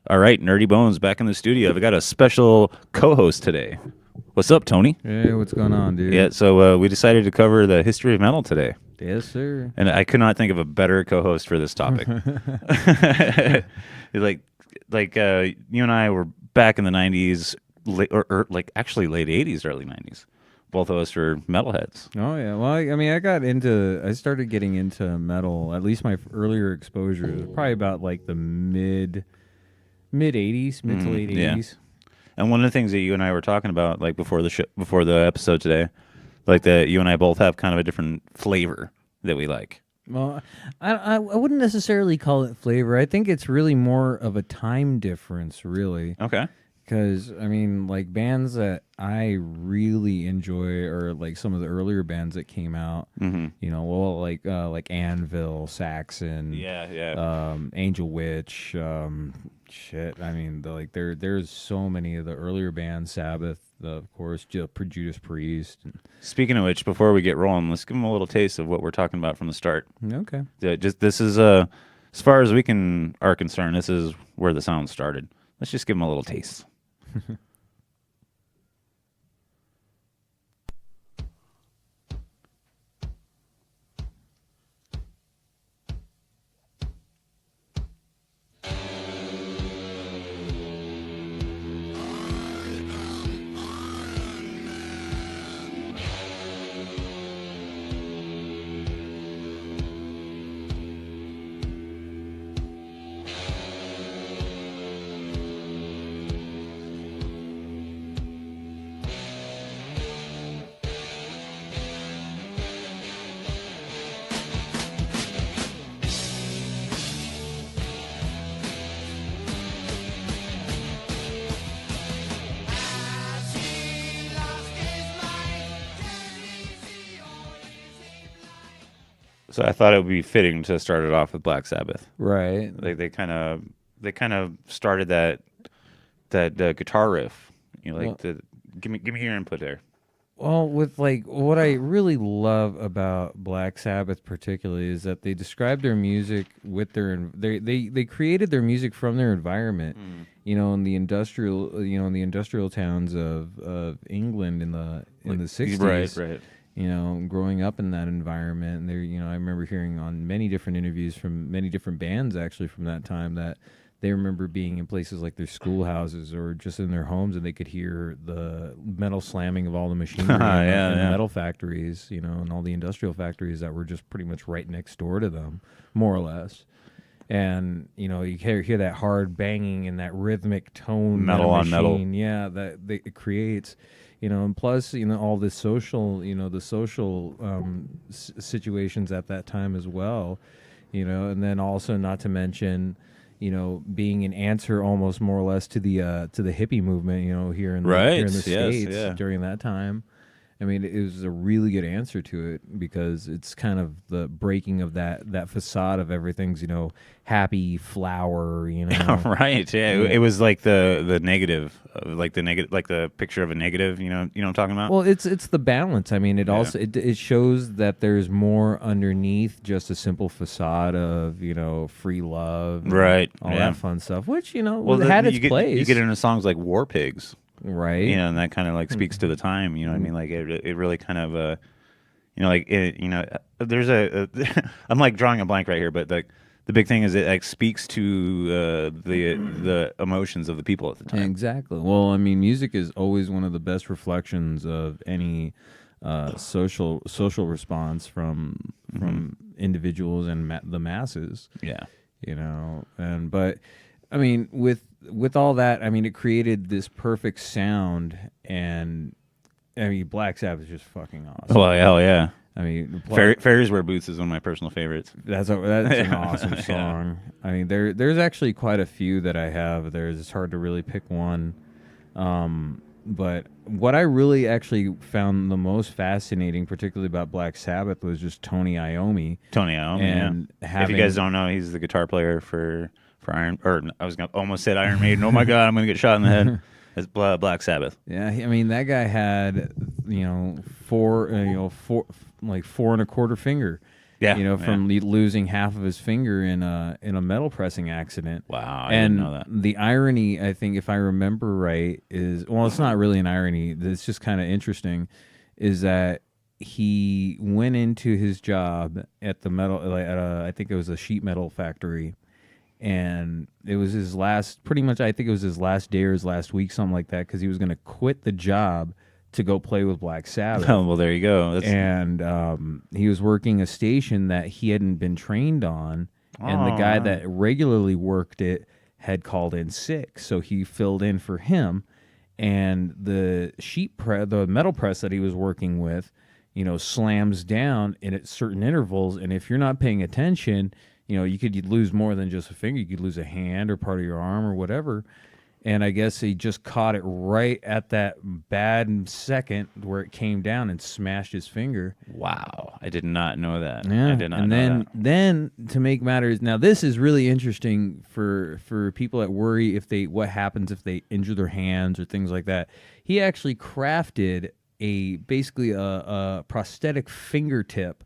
All right, Nerdy Bones back in the studio. I've got a special co-host today. What's up, Tony? Hey, what's going on, dude? Yeah, so we decided to cover the history of metal today, Yes, sir. and I could not think of a better co-host for this topic. like, you and I were back in the '90s, or like actually late '80s, early '90s. Both of us were metalheads. Oh yeah. Well, I mean, I started getting into metal. At least my earlier exposure was probably about like the mid '80s, mid to late yeah. '80s. And one of the things that you and I were talking about, like before the episode today, like that you and I both have kind of a different flavor that we like. Well, I wouldn't necessarily call it flavor. I think it's really more of a time difference, really. Okay. Because I mean, like bands that I really enjoy are like some of the earlier bands that came out. Mm-hmm. You know, well, like Anvil, Saxon, Angel Witch, shit. I mean, there's so many of the earlier bands. Sabbath, of course, Judas Priest. Speaking of which, before we get rolling, let's give them a little taste of what we're talking about from the start. Okay. Just this is as far as we are concerned, this is where the sound started. Let's just give them a little taste. So I thought it would be fitting to start it off with Black Sabbath. Right. Like they kind of started that guitar riff. You know, like Well, give me your input there. Well, with like what I really love about Black Sabbath particularly is that they describe their music with they created their music from their environment. You know, in the industrial towns of England in the 60s. Right. You know, growing up in that environment, and I remember hearing on many different interviews from many different bands actually from that time that they remember being in places like their schoolhouses or just in their homes, and they could hear the metal slamming of all the machinery in the metal factories, you know, and all the industrial factories that were just pretty much right next door to them, more or less. And you know, you hear that hard banging and that rhythmic tone, metal on metal, yeah, it creates. You know, and plus, you know, all the social situations at that time as well, you know, and then also not to mention, you know, being an answer almost more or less to the hippie movement, you know, here in the States during that time. I mean, it was a really good answer to it because it's kind of the breaking of that facade of everything's, you know, happy flower, you know. Right? Yeah, it was like the negative, like the picture of a negative. You know what I'm talking about? Well, it's the balance. I mean, it shows that there's more underneath just a simple facade of, you know, free love, right? All that fun stuff, which, you know, had its place. You get into songs like War Pigs. Right. You know, and that kind of like speaks to the time. You know what I mean? Like it really kind of, you know, like there's I'm like drawing a blank right here, but like the big thing is it like speaks to the emotions of the people at the time. Exactly. Well, I mean, music is always one of the best reflections of any social response from individuals and the masses. Yeah. You know, but I mean, with all that, I mean, it created this perfect sound, and I mean, Black Sabbath is just fucking awesome. Oh, hell yeah. I mean, Fairies Wear Boots is one of my personal favorites. That's an awesome song. I mean, there's actually quite a few that I have. It's hard to really pick one. But what I really actually found the most fascinating, particularly about Black Sabbath, was just Tony Iommi. Tony Iommi, and if you guys don't know, he's the guitar player for Iron, or I was gonna almost said Iron Maiden. Oh my God, I'm gonna get shot in the head. It's Black Sabbath. Yeah, I mean that guy had, you know, four and a quarter finger. Yeah, you know, from losing half of his finger in a metal pressing accident. Wow, I And didn't know that. the irony, I think, if I remember right, is, well, it's not really an irony. It's just kind of interesting, is that he went into his job at the metal, like at I think it was a sheet metal factory, and it was his last, pretty much, I think it was his last day or his last week, something like that, because he was going to quit the job to go play with Black Sabbath. Oh, well, there you go. And he was working a station that he hadn't been trained on, and the guy that regularly worked it had called in sick, so he filled in for him. And the the metal press that he was working with, you know, slams down in at certain intervals, and if you're not paying attention, you know, you'd lose more than just a finger. You could lose a hand or part of your arm or whatever. And I guess he just caught it right at that bad second where it came down and smashed his finger. Wow, I did not know that. Yeah, I did not and know then to make matters, now this is really interesting for people that worry what happens if they injure their hands or things like that. He actually crafted basically a prosthetic fingertip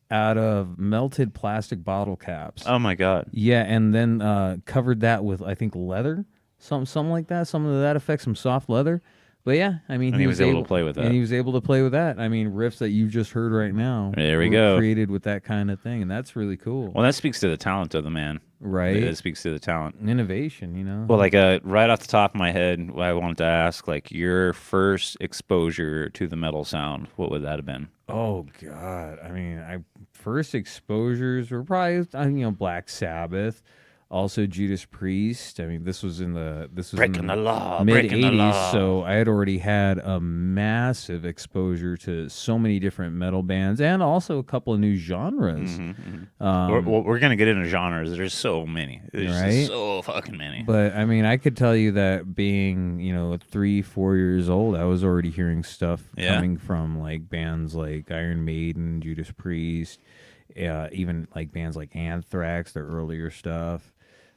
out of melted plastic bottle caps. Oh my God. Yeah, and then covered that with, I think, leather. Something like that, something to that effect, some soft leather. But yeah, I mean, And he was able to play with that. And he was able to play with that. I mean, riffs that you just heard right now. There we were go. Created with that kind of thing, and that's really cool. Well, that speaks to the talent of the man. Right. It speaks to the talent. Innovation, you know. Well, like right off the top of my head, I wanted to ask, like, your first exposure to the metal sound, what would that have been? Oh God, I mean, first exposures were probably Black Sabbath. Also, Judas Priest. I mean, this was in the Breaking the law, mid breaking the law. '80s, so I had already had a massive exposure to so many different metal bands, and also a couple of new genres. We're gonna get into genres. There's so many. There's Right? just so fucking many. But I mean, I could tell you that being 3-4 years old, I was already hearing stuff coming from like bands like Iron Maiden, Judas Priest, even like bands like Anthrax, their earlier stuff.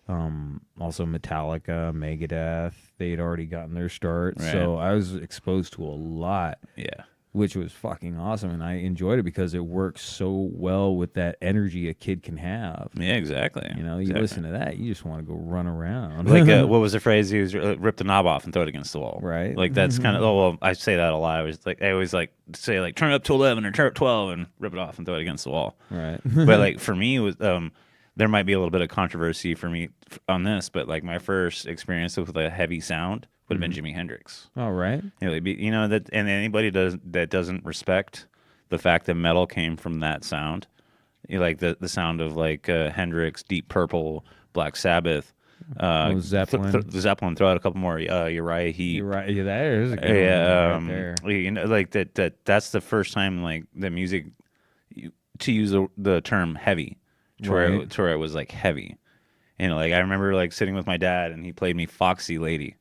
Also Metallica, Megadeth, they'd already gotten their start. Right. So I was exposed to a lot, Yeah. which was fucking awesome. And I enjoyed it because it works so well with that energy a kid can have. Yeah, exactly. You know, you Exactly. listen to that, you just want to go run around. Like, what was the phrase he was? Rip the knob off and throw it against the wall. Right. Like, that's kind of, well, I say that a lot. I always like say, like, turn it up to 11 or turn it up 12 and rip it off and throw it against the wall. Right. But, like, for me, it was, there might be a little bit of controversy for me on this, but, like, my first experience with a heavy sound would have been Jimi Hendrix. All right. That, and anybody that doesn't respect the fact that metal came from that sound, like the sound of like Hendrix, Deep Purple, Black Sabbath, Zeppelin. Zeppelin. Throw out a couple more. Uriah Heep. You're right. Yeah, there's a good one right there. Like that's the first time like the music to use the term heavy, to where it was like heavy. Like I remember like sitting with my dad and he played me Foxy Lady.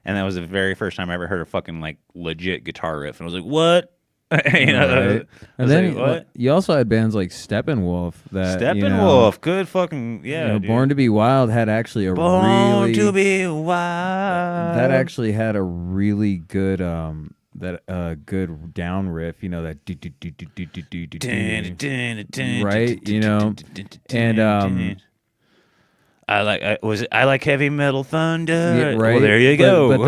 And that was the very first time I ever heard a fucking like legit guitar riff, and I was like, "What?" Right. And then like, what? you also had bands like Steppenwolf. Steppenwolf, good fucking dude. Born to Be Wild had actually a Born really to Be Wild. that actually had a really good good down riff. That right. And I like heavy metal thunder. Yeah, right. Well, there you go.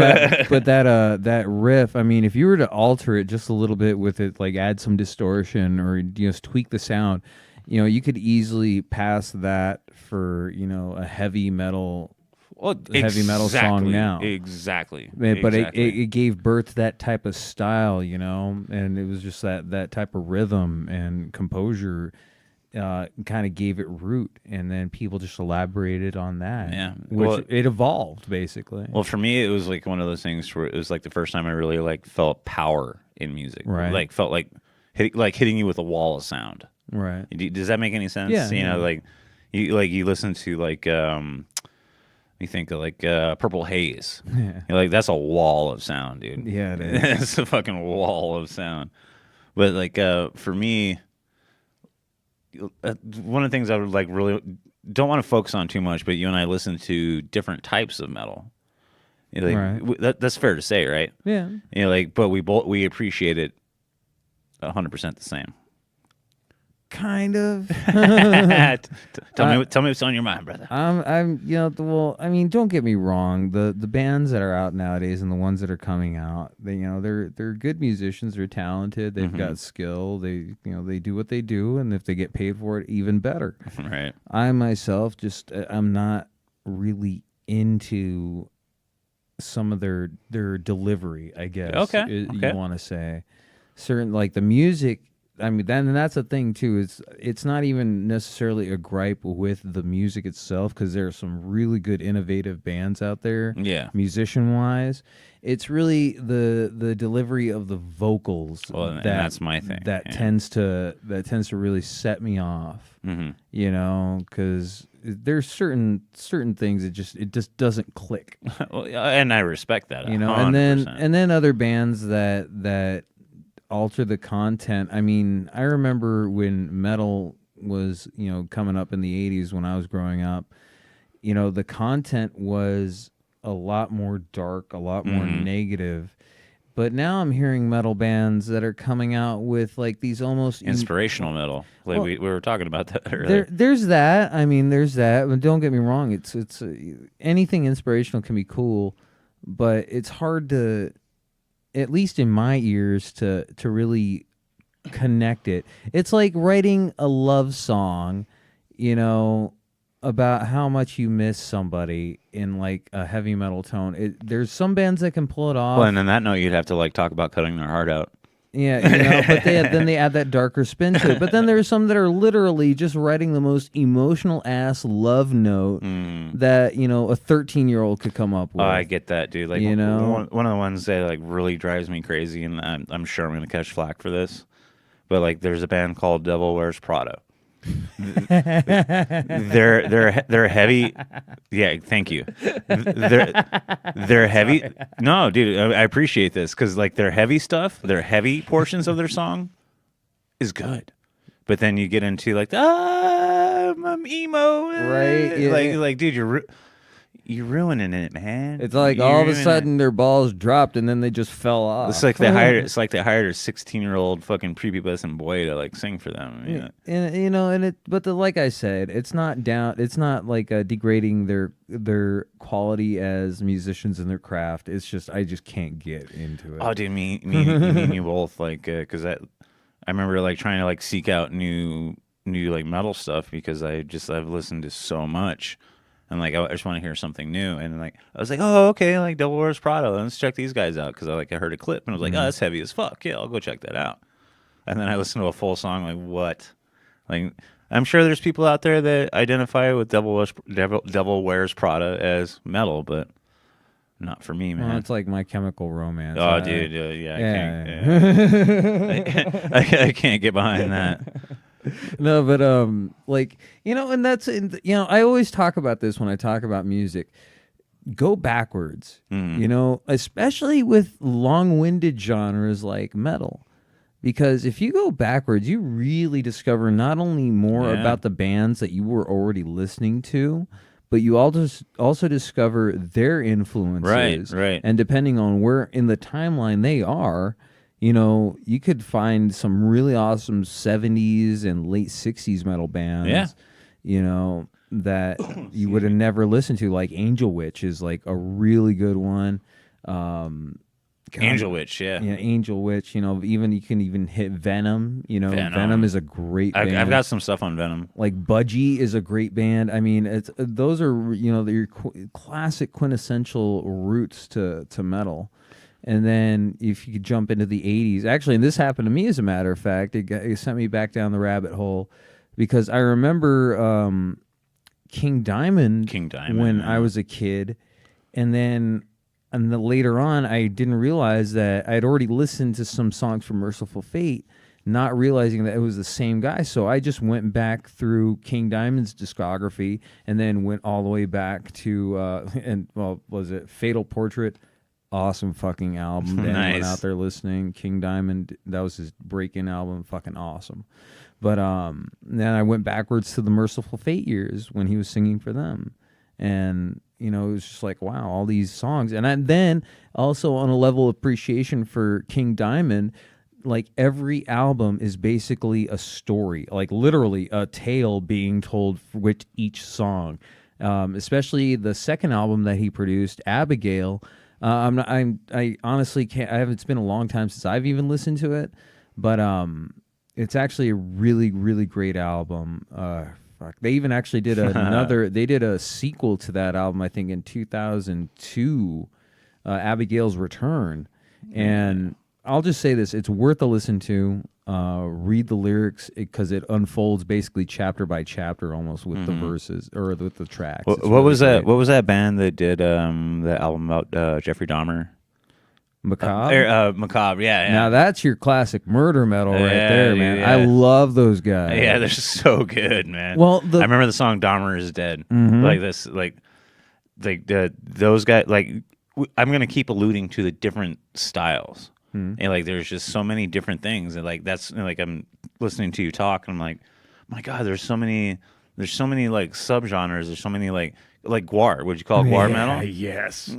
But that riff, I mean, if you were to alter it just a little bit with it, like add some distortion or just tweak the sound, you could easily pass that for a heavy metal song now. Exactly. But it gave birth to that type of style, and it was just that type of rhythm and composure. Kind of gave it root, and then people just elaborated on that. Yeah, it evolved basically. Well, for me, it was like one of those things where it was like the first time I really like felt power in music. Right. Like felt like hitting you with a wall of sound. Right. Does that make any sense? Yeah. Like you listen to like you think of like Purple Haze. Yeah. Like that's a wall of sound, dude. Yeah, it is. It's a fucking wall of sound. But like for me. One of the things I would like really don't want to focus on too much, but you and I listen to different types of metal. Right. That's fair to say, right? Yeah. But we appreciate it 100% the same. Kind of. Tell me what's on your mind, brother. Well, I mean, don't get me wrong. The bands that are out nowadays and the ones that are coming out, they're good musicians. They're talented. They've got skill. They do what they do, and if they get paid for it, even better. Right. I myself I'm not really into some of their delivery, I guess. Okay. You want to say certain, like the music. I mean, that's the thing too. It's not even necessarily a gripe with the music itself, because there are some really good innovative bands out there. Yeah. Musician wise, it's really the delivery of the vocals. Well, and that's my thing. That tends to really set me off. Mm-hmm. Because there's certain things it just doesn't click. Well, and I respect that. 100%. And and then other bands that alter the content. I mean, I remember when metal was, coming up in the 80s when I was growing up, the content was a lot more dark, a lot more negative. But now I'm hearing metal bands that are coming out with like these almost inspirational metal. Like we were talking about that earlier. There's that. I mean, there's that. But don't get me wrong. It's anything inspirational can be cool, but it's hard to, at least in my ears, to really connect it. It's like writing a love song, about how much you miss somebody in like a heavy metal tone. There's some bands that can pull it off. Well, and on that note, you'd have to like talk about cutting their heart out. Yeah, but then they add that darker spin to it. But then there's some that are literally just writing the most emotional ass love note that a 13-year-old could come up with. Oh, I get that, dude. Like one of the ones that like really drives me crazy, and I'm sure I'm gonna catch flack for this, but like there's a band called Devil Wears Prada. They're heavy. Yeah, thank you. They're heavy. No, dude, I appreciate this because like their heavy stuff, their heavy portions of their song is good, but then you get into like I'm emo, right? Yeah. Like dude, you're ruining it, man. It's like all of a sudden their balls dropped and then they just fell off. It's like they hired a 16-year-old fucking prepubescent boy to like sing for them. But like I said, it's not like degrading their quality as musicians in their craft. It's just I just can't get into it. Oh, dude, me and you both, like, because I remember like trying to like seek out new like metal stuff because I've listened to so much. And like I just want to hear something new, and like I was like, oh, okay, like Devil Wears Prada, let's check these guys out because I heard a clip and I was like, oh, that's heavy as fuck. Yeah, I'll go check that out. And then I listened to a full song, like what? Like I'm sure there's people out there that identify with Devil Wears Prada as metal, but not for me, man. Well, it's like My Chemical Romance. Oh, dude, yeah, I can't get behind that. No, but and that's I always talk about this when I talk about music. Go backwards, especially with long-winded genres like metal, because if you go backwards, you really discover not only more about the bands that you were already listening to, but you also discover their influences, right, and depending on where in the timeline they are. You could find some really awesome 70s and late 60s metal bands, that you would have never listened to. Like Angel Witch is like a really good one. Angel Witch, yeah. Yeah, Angel Witch, even you can even hit Venom. Venom is a great band. I've got some stuff on Venom. Like Budgie is a great band. I mean, those are, your classic quintessential roots to metal. And then if you could jump into the 80s, actually, and this happened to me as a matter of fact, it sent me back down the rabbit hole because I remember King Diamond when I was a kid. And then later on, I didn't realize that I'd already listened to some songs from Merciful Fate, not realizing that it was the same guy. So I just went back through King Diamond's discography and then went all the way back to, was it Fatal Portrait? Awesome fucking album. Anyone out there listening, King Diamond, that was his break-in album, fucking awesome. But then I went backwards to the Merciful Fate years when he was singing for them. And, it was just like, wow, all these songs. And then also on a level of appreciation for King Diamond, like every album is basically a story, like literally a tale being told for which each song. Especially the second album that he produced, Abigail. I honestly can't. I haven't. It's been a long time since I've even listened to it, but it's actually a really, really great album. Fuck. They even actually did another. They did a sequel to that album, I think, in 2002, Abigail's Return. And I'll just say this: it's worth a listen to. Read the lyrics because it unfolds basically chapter by chapter, almost with the verses or with the tracks. What was that? What was that band that did the album about Jeffrey Dahmer? Macabre. Macabre. Yeah. Now that's your classic murder metal right there, man. Yeah. I love those guys. Yeah, they're so good, man. Well, I remember the song "Dahmer is Dead." Like this, like those guys. Like I'm gonna keep alluding to the different styles. And like, there's just so many different things, and like that's like I'm listening to you talk, and I'm like, my God, there's so many like subgenres. There's so many like Gwar. Would you call it Gwar metal? Yes.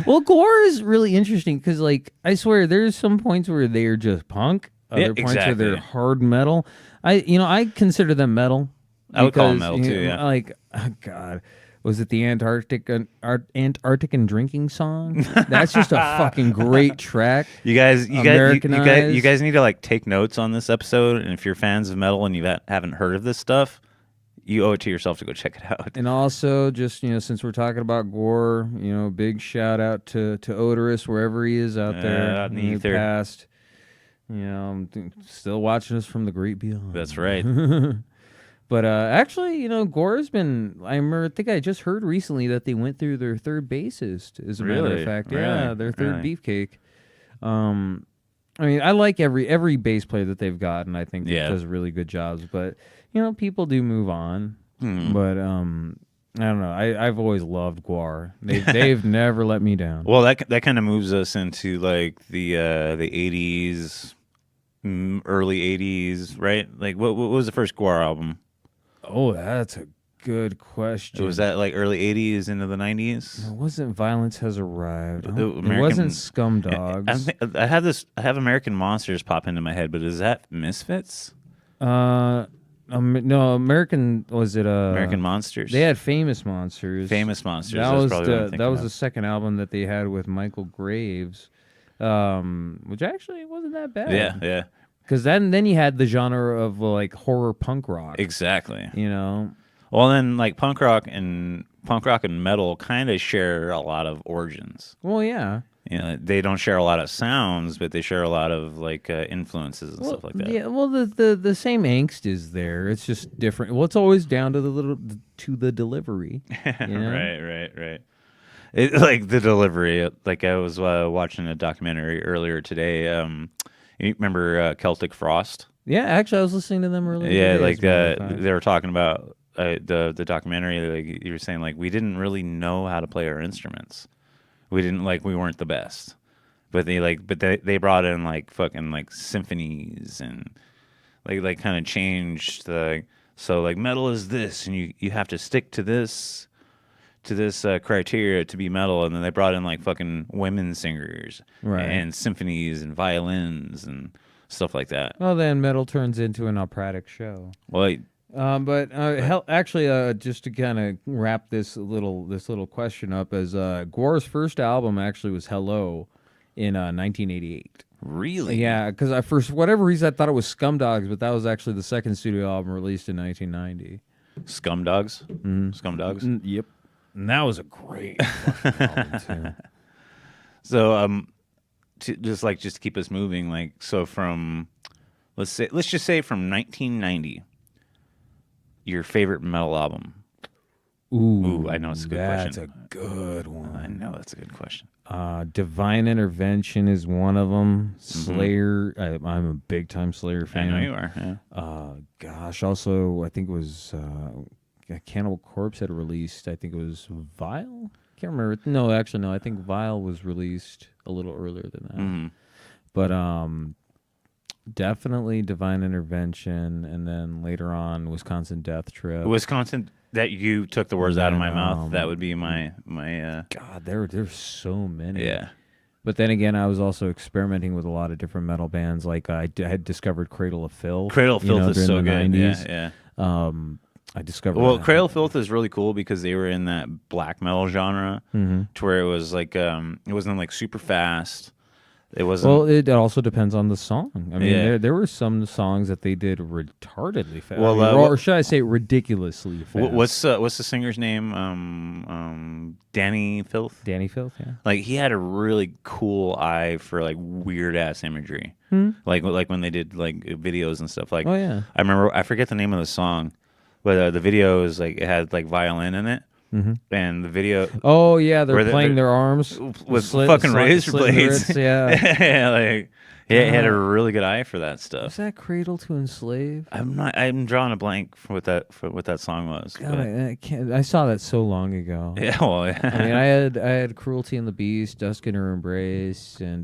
Well, Gwar is really interesting because, like, I swear, there's some points where they are just punk. Other points where they're hard metal. I consider them metal. I would call them metal too. Yeah. Like, oh God. Was it the Antarctic and drinking song? That's just a fucking great track. You guys need to like take notes on this episode. And if you're fans of metal and you haven't heard of this stuff, you owe it to yourself to go check it out. And also, just since we're talking about Gore, big shout out to Odorous wherever he is out there in the ether. Past. Still watching us from the great beyond. That's right. But actually, Gore's been. I think I just heard recently that they went through their third bassist. As a matter of fact, yeah, their third beefcake. I mean, I like every bass player that they've got, and I think does really good jobs. But people do move on. But I don't know. I've always loved Gwar. They've never let me down. Well, that kind of moves us into like the 80s, early 80s, right? Like what was the first Gwar album? Oh, that's a good question. Was that like early 80s into the 90s? It wasn't Violence Has Arrived. It wasn't Scum Dogs. I have American Monsters pop into my head, but is that Misfits? No, American, was it American Monsters? They had Famous Monsters. Famous Monsters. That was the second album that they had with Michael Graves, which actually wasn't that bad. Yeah. Because then you had the genre of like horror punk rock. Exactly. Well, then like punk rock and metal kind of share a lot of origins. Well, yeah. They don't share a lot of sounds, but they share a lot of like influences and stuff like that. Yeah. Well, the same angst is there. It's just different. Well, it's always down to the delivery. Right. Like the delivery. Like I was watching a documentary earlier today. You remember Celtic Frost? Yeah, actually, I was listening to them earlier. Yeah, like they were talking about the documentary. Like you were saying, like we didn't really know how to play our instruments. We weren't the best, but they brought in like fucking like symphonies and like kind of changed so like metal is this, and you have to stick to this criteria to be metal, and then they brought in like fucking women singers and symphonies and violins and stuff like that. Well, then metal turns into an operatic show. Well, actually, just to kind of wrap this little question up, as Gwar's first album actually was Hello in 1988. Really? Yeah, because for whatever reason I thought it was Scum Dogs, but that was actually the second studio album released in 1990. Scum Dogs? Scum Dogs? Yep. And that was a great album too. So, just to keep us moving, like so from let's just say from 1990, your favorite metal album. Ooh, I know it's a good question. That's a good one. I know that's a good question. Divine Intervention is one of them. Slayer, I'm a big time Slayer fan. I know you are. Yeah. Gosh, also I think it was Cannibal Corpse had released. I think it was Vile. Can't remember. No, actually, no. I think Vile was released a little earlier than that. But definitely Divine Intervention, and then later on Wisconsin Death Trip. Wisconsin. That you took the words out of my mouth. That would be my. God, there's so many. Yeah. But then again, I was also experimenting with a lot of different metal bands. Like I had discovered Cradle of Filth. Cradle of Filth is so during the good. 90s. Yeah, I discovered. Well, Cradle of Filth is really cool because they were in that black metal genre, to where it was like it wasn't like super fast. It wasn't. Well, it also depends on the song. I mean, Yeah. there were some songs that they did retardedly fast. Well, or should I say ridiculously fast? what's the singer's name? Danny Filth. Danny Filth? Yeah. Like he had a really cool eye for like weird ass imagery. Like when they did like videos and stuff. Like Oh yeah. I remember, I forget the name of the song, but the video is like it had like violin in it, and the video Oh yeah, they're Where playing their arms with fucking razor slitting blades. wrists, yeah. Yeah, like it had a really good eye for that stuff. Was that Cradle to Enslave? I'm drawing a blank for what that song was. God, but- I can't. I saw that so long ago. yeah, well, yeah. I mean, I had Cruelty and the Beast, Dusk in Her Embrace, and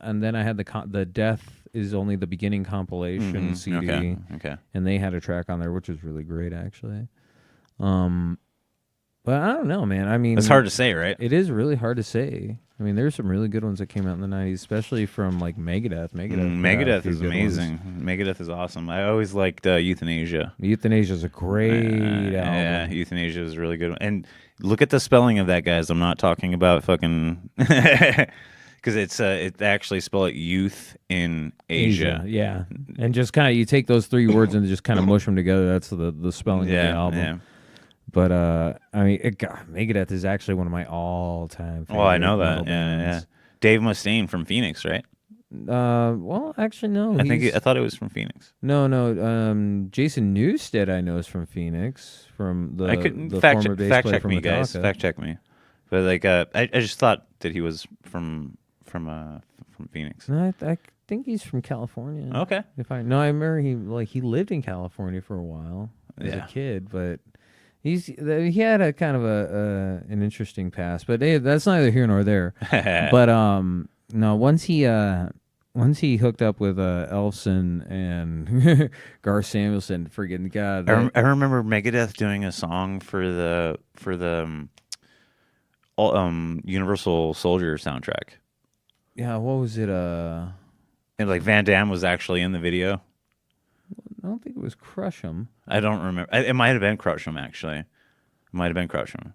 then I had the Death is Only the Beginning compilation CD, Okay. and they had a track on there which was really great actually. But I don't know, man. I mean, It's hard to say, right? It is really hard to say. I mean, there's some really good ones that came out in the '90s, especially from like Megadeth. Megadeth is amazing. Megadeth is awesome. I always liked Euthanasia. Euthanasia is a great album. Yeah, Euthanasia is a really good one. And look at the spelling of that, guys. I'm not talking about fucking because it actually spell it youth in Asia. Yeah. And just kind of you take those three words and just kind of mush them together. That's the spelling of the album. Yeah. But I mean, Megadeth is actually one of my all-time favorite. Well, I know that. metal Yeah. bands. Dave Mustaine from Phoenix, right? Well, actually, no. I thought it was from Phoenix. No. Jason Newsted, I know, is from Phoenix, from the I couldn't the fact former bass check player from me, guys. Metallica. Fact check me. But like, I just thought that he was from Phoenix. No, I think he's from California. Okay. I remember he lived in California for a while as a kid, but he had a kind of an interesting past. But hey, that's neither here nor there. But no, once he hooked up with Elfson and Gar Samuelson, friggin' God. I remember Megadeth doing a song for the Universal Soldier soundtrack. Yeah, what was it? And like Van Damme was actually in the video. I don't think it was Crush 'Em. I don't remember. It might have been Crush 'Em, actually. It might have been Crush 'Em.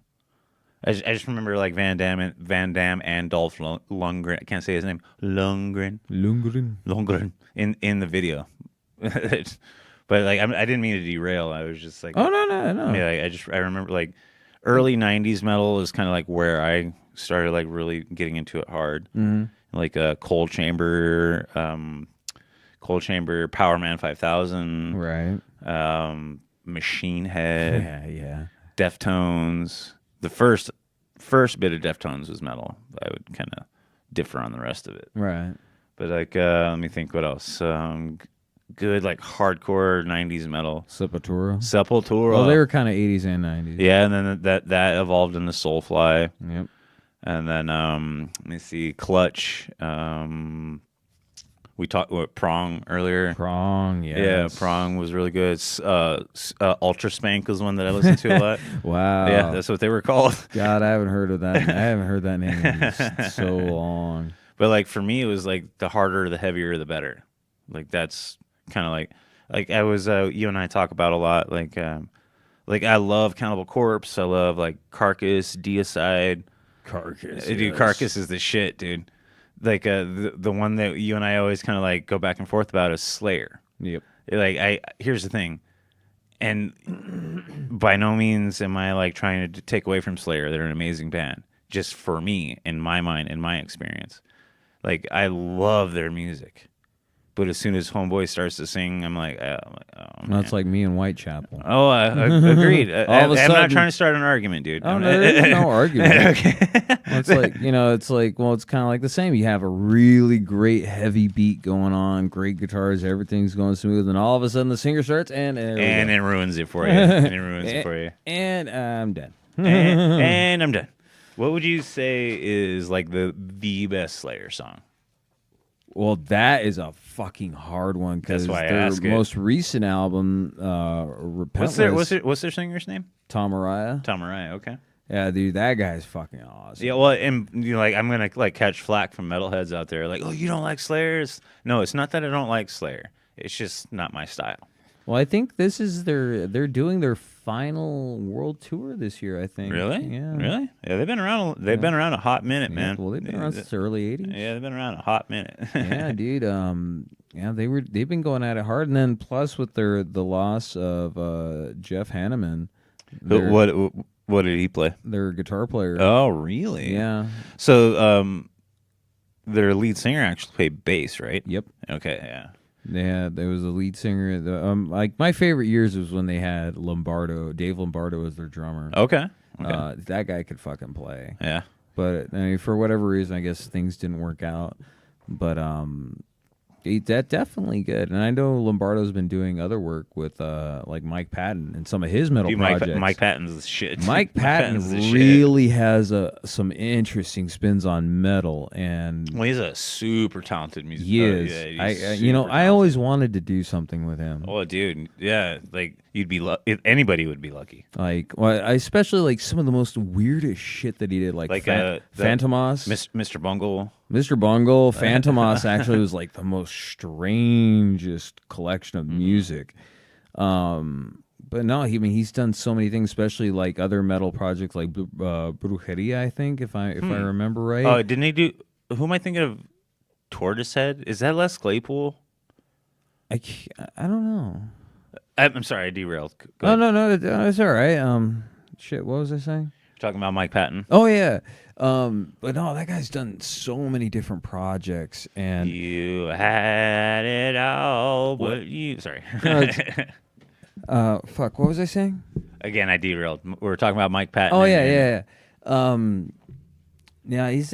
I just remember like Van Damme and Dolph Lundgren. I can't say his name. Lundgren in the video. But like I didn't mean to derail. I was just like, Oh no. yeah. I remember like early '90s metal is kind of like where I started like really getting into it hard. Like Cold Chamber, Power Man 5000, Right. Machine Head, Yeah. Deftones. The first bit of Deftones was metal. I would kind of differ on the rest of it. Right. But like, let me think, what else? Good like hardcore '90s metal. Sepultura. Well, they were kind of '80s and '90s. Yeah, and then that evolved into Soulfly. Yep. And then let me see, Clutch. We talked about Prong earlier. Prong, yes. Yeah, Prong was really good. Ultra Spank was one that I listened to a lot. Wow. Yeah, that's what they were called. God, I haven't heard of that. I haven't heard that name in so long. But like for me, it was like the harder, the heavier, the better. Like that's kind of like I was. You and I talk about a lot. Like I love Cannibal Corpse. I love like Carcass, Deicide. Carcass. Dude, Yes. Carcass is the shit, dude. Like the one that you and I always kind of like go back and forth about is Slayer. Yep. Like here's the thing, and by no means am I like trying to take away from Slayer. They're an amazing band. Just for me, in my mind, in my experience, like I love their music. But as soon as Homeboy starts to sing, I'm like, oh man. That's like me in Whitechapel. Oh, agreed. All of a I'm not sudden- trying to start an argument, dude. Oh, no, there's no argument. Okay. Well, it's it's kind of like the same. You have a really great heavy beat going on, great guitars, everything's going smooth, and all of a sudden the singer starts and it ruins it for you. And it ruins it for you. And I'm dead. and I'm done. What would you say is like the best Slayer song? Well, that is a fucking hard one because That's why I their ask it. most recent album, Repentless, What's their singer's name? Tom Araya. Tom Araya. Okay. Yeah, dude, that guy's fucking awesome. Yeah, well, and like I'm gonna like catch flack from metalheads out there, like, oh, you don't like Slayers? No, it's not that I don't like Slayer. It's just not my style. Well, I think this is they're doing their final world tour this year. I think. Really? Yeah. Really? Yeah, they've been around. They've been around a hot minute, Yeah, man. well, they've been around since the early '80s. Yeah, they've been around a hot minute. Yeah, dude. Yeah, they've been going at it hard, and then plus with the loss of Jeff Hanneman, their, What did he play? their guitar player. Oh, really? Yeah. So, their lead singer actually played bass, right? Yep. Okay, yeah. Yeah, there was a lead singer. Like my favorite years was when they had Dave Lombardo as their drummer. Okay. That guy could fucking play. Yeah. But I mean, for whatever reason, I guess things didn't work out. But that definitely good. And I know Lombardo's been doing other work with like Mike Patton and some of his metal Dude, projects. Mike Patton's the shit. Mike Patton Patton's the shit. really has some interesting spins on metal, and Well, he's a super talented musician. he is. Yeah, he's I super I always wanted to do something with him. Oh, dude, yeah, like you'd be if anybody would be lucky. Like, well, I especially like some of the most weirdest shit that he did, like Phantomas, Mr. Bungle. Mr. Bungle, Phantomas actually was like the most strangest collection of music. But no, he's done so many things, especially like other metal projects like Brujeria, I think, if I remember right. Oh, didn't he do? Who am I thinking of? Tortoise Head? Is that Les Claypool? I don't know. I'm sorry, I derailed. Go Oh ahead. no, it's all right. Shit, what was I saying? You're talking about Mike Patton. Oh yeah. But no, that guy's done so many different projects, and You had it all, but you. Sorry. fuck, what was I saying? Again, I derailed. We were talking about Mike Patton. Oh yeah. Yeah, he's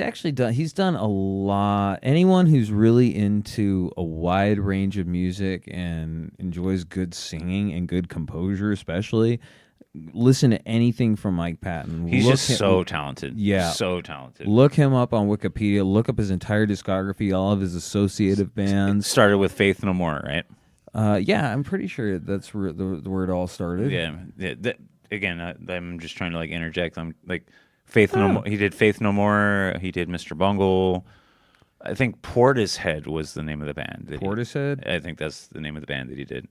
done a lot. Anyone who's really into a wide range of music and enjoys good singing and good composure, especially, listen to anything from Mike Patton. He's just so talented. Yeah. So talented. Look him up on Wikipedia. Look up his entire discography, all of his associative bands. Started with Faith No More, right? Yeah, I'm pretty sure that's where where it all started. Yeah. Again, I'm just trying to like interject. I'm like Faith No More. He did Faith No More. He did Mr. Bungle. I think Portishead was the name of the band. Portishead? I think that's the name of the band that he did.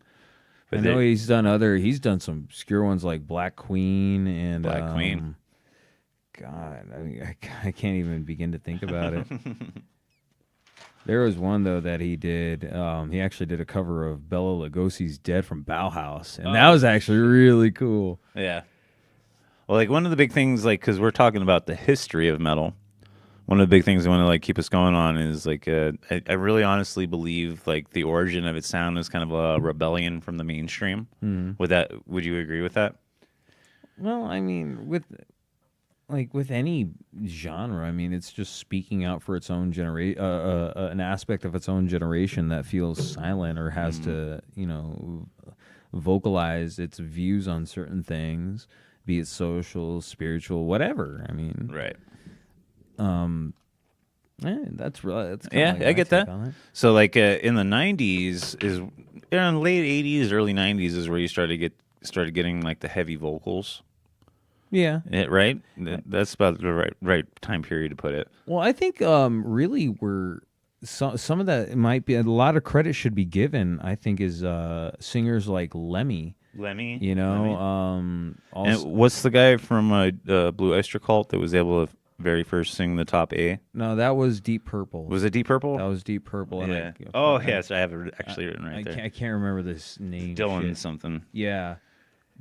But I know he's done some obscure ones like Black Queen and Black Queen. God, I can't even begin to think about it. There was one though that he did. He actually did a cover of Bela Lugosi's "Dead" from Bauhaus, and that was actually really cool. Yeah. Well, like one of the big things, like because we're talking about the history of metal, one of the big things I want to like keep us going on is like I really honestly believe like the origin of its sound is kind of a rebellion from the mainstream. Would you agree with that? Well, I mean, with any genre, I mean, it's just speaking out for its own generation, an aspect of its own generation that feels silent or has to, vocalize its views on certain things, be it social, spiritual, whatever. I mean, Right. that's like Yeah, my I get take that. on it. So like in the 90s is in late 80s, early 90s is where you started getting like the heavy vocals. Yeah. Right? That's about the right time period to put it. Well, I think really some of that might be a lot of credit should be given. I think is singers like Lemmy. Lemmy. Also, And what's the guy from Blue Oyster Cult that was able to very first sing the top A? No, that was Deep Purple. Was it Deep Purple? That was Deep Purple. Yeah. And Yes, I have it actually written right there. I can't remember this name. Dylan Shit. something. Yeah.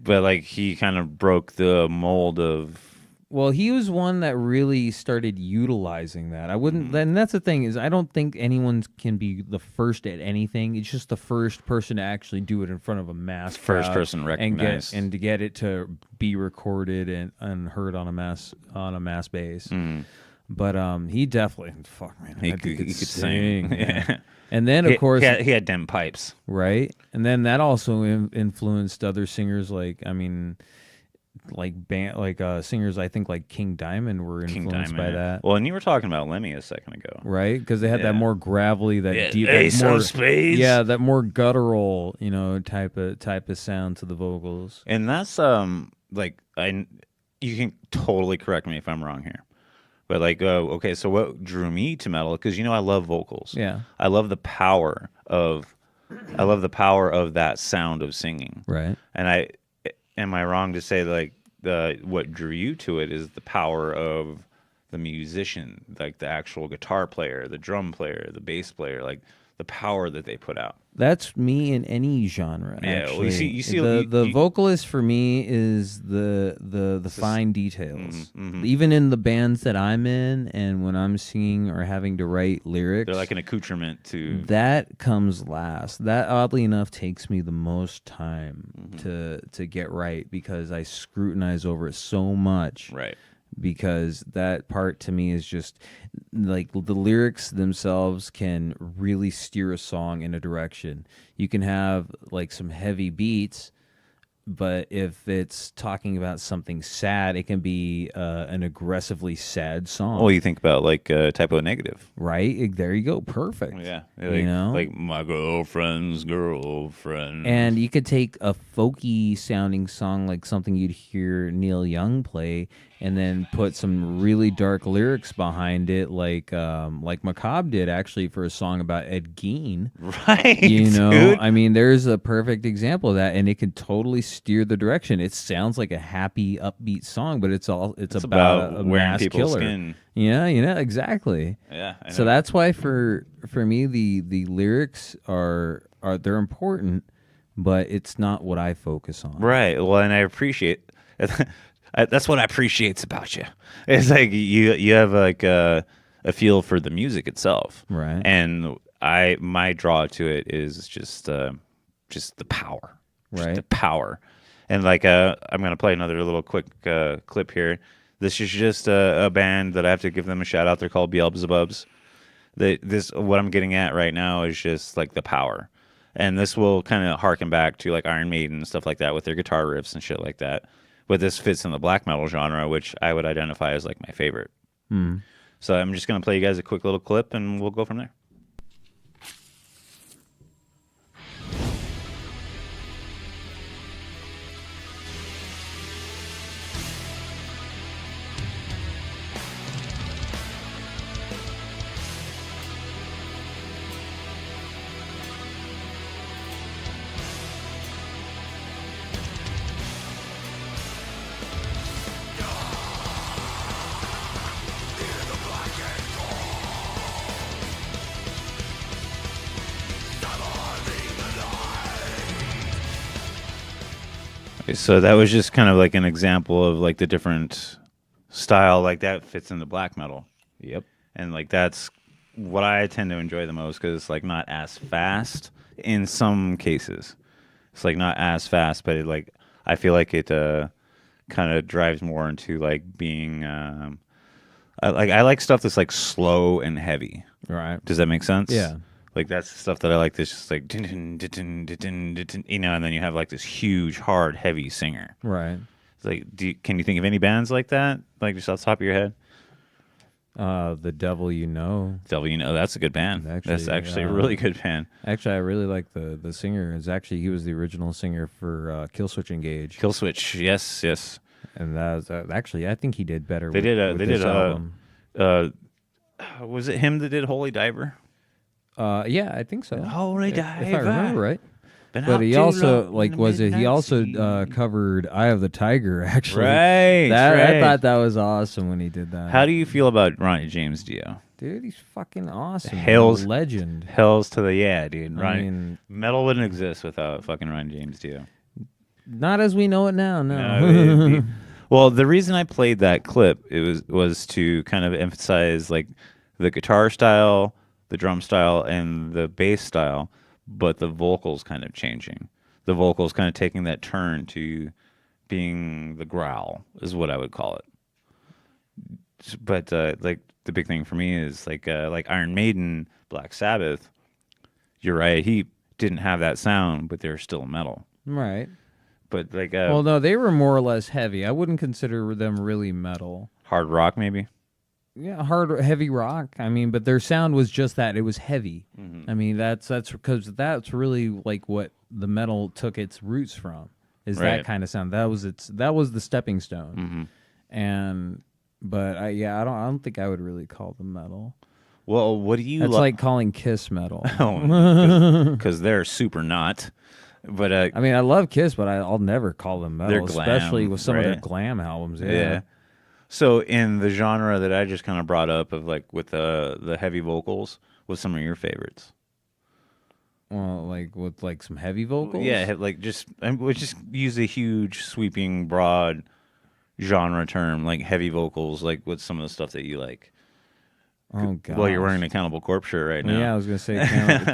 But like he kind of broke the mold of. Well, he was one that really started utilizing that. I wouldn't. And that's the thing is, I don't think anyone can be the first at anything. It's just the first person to actually do it in front of a mass First crowd person recognized. and to get it to be recorded and heard on a mass base. But he definitely man. He could sing. Yeah. And then of course he had dim pipes, right? And then that also influenced other singers singers I think like King Diamond were influenced by that. Well, and you were talking about Lemmy a second ago, right? Because they had that more gravelly, that deep, Ace that more of Spades. yeah, that more guttural, type of sound to the vocals. And that's like you can totally correct me if I'm wrong here. But like, okay, so what drew me to metal? Because I love vocals. Yeah. I love the power of, I love the power of that sound of singing. Right. And am I wrong to say like what drew you to it is the power of the musician, like the actual guitar player, the drum player, the bass player, like the power that they put out. That's me in any genre. Yeah, well, actually, you see, the vocalist for me is the fine details. Mm-hmm. Even in the bands that I'm in, and when I'm singing or having to write lyrics, they're like an accoutrement to that comes last. That oddly enough takes me the most time to get right because I scrutinize over it so much. right. Because that part to me is just like the lyrics themselves can really steer a song in a direction. You can have like some heavy beats, but if it's talking about something sad, it can be an aggressively sad song. Well, you think about like Typo Negative. Right? There you go. Perfect. Yeah. Like my girlfriend's girlfriend. And you could take a folky sounding song like something you'd hear Neil Young play and then put some really dark lyrics behind it like Macabre did actually for a song about Ed Gein. Right. Dude. I mean, there's a perfect example of that, and it can totally steer the direction. It sounds like a happy, upbeat song, but it's about a wearing mass people's killer. skin. Yeah, exactly. Yeah. I know. So that's why for me the lyrics are they're important, but it's not what I focus on. Right. Well, and I appreciate that's what I appreciate about you. It's like you have like a feel for the music itself, Right. And my draw to it is just the power, Right. the power, and like I'm gonna play another little quick clip here. This is just a band that I have to give them a shout out. They're called Beelzebubs. What I'm getting at right now is just like the power, and this will kind of harken back to like Iron Maiden and stuff like that with their guitar riffs and shit like that. But this fits in the black metal genre, which I would identify as like my favorite. So I'm just gonna play you guys a quick little clip, and we'll go from there. So that was just kind of like an example of like the different style, like that fits in the black metal. Yep. And like that's what I tend to enjoy the most because it's like not as fast in some cases. It's like not as fast, but it like I feel like it kind of drives more into like being I like stuff that's like slow and heavy. Right. Does that make sense? Yeah. Like that's the stuff that I like. This just like and then you have like this huge, hard, heavy singer. Right. It's like, can you think of any bands like that? Like just off the top of your head? The Devil You Know. Devil, that's a good band. That's actually a really good band. Actually, I really like the singer. He was the original singer for Killswitch Engage. Killswitch, yes. And that was, actually, I think he did better. They did this album. Was it him that did Holy Diver? Yeah, I think so. Holy Diver, if I remember right. Been But he also he also sea. covered Eye of the Tiger. Actually, Right. I thought that was awesome when he did that. How do you feel about Ronnie James Dio? Dude, he's fucking awesome. Hails- legend. Hells to the dude. I mean, Metal wouldn't exist without fucking Ronnie James Dio. not as we know it now. No. Well, the reason I played that clip was to kind of emphasize like the guitar style, the drum style, and the bass style, but the vocals kind of changing. The vocals kind of taking that turn to being the growl is what I would call it. But like the big thing for me is like Iron Maiden, Black Sabbath. You're right. He didn't have that sound, but they're still metal. Right. But like, well, no, they were more or less heavy. I wouldn't consider them really metal. hard rock, maybe. Yeah, heavy rock. I mean, but their sound was just that. It was heavy. Mm-hmm. I mean, that's because that's really like what the metal took its roots from. Is Right. that kind of sound? That was the stepping stone. Mm-hmm. But I don't think I would really call them metal. Well, what do you? That's like calling Kiss metal. Because they're super not. But I mean, I love Kiss, but I'll never call them metal, they're glam, especially with some of their right? glam albums. Yeah. So in the genre that I just kind of brought up of like with the heavy vocals, what's some of your favorites? Well, like with like some heavy vocals. Yeah, like we just use a huge, sweeping, broad genre term like heavy vocals. Like what's some of the stuff that you like? Oh god. Well, you're wearing a Cannibal Corpse shirt right now. Yeah, I was gonna say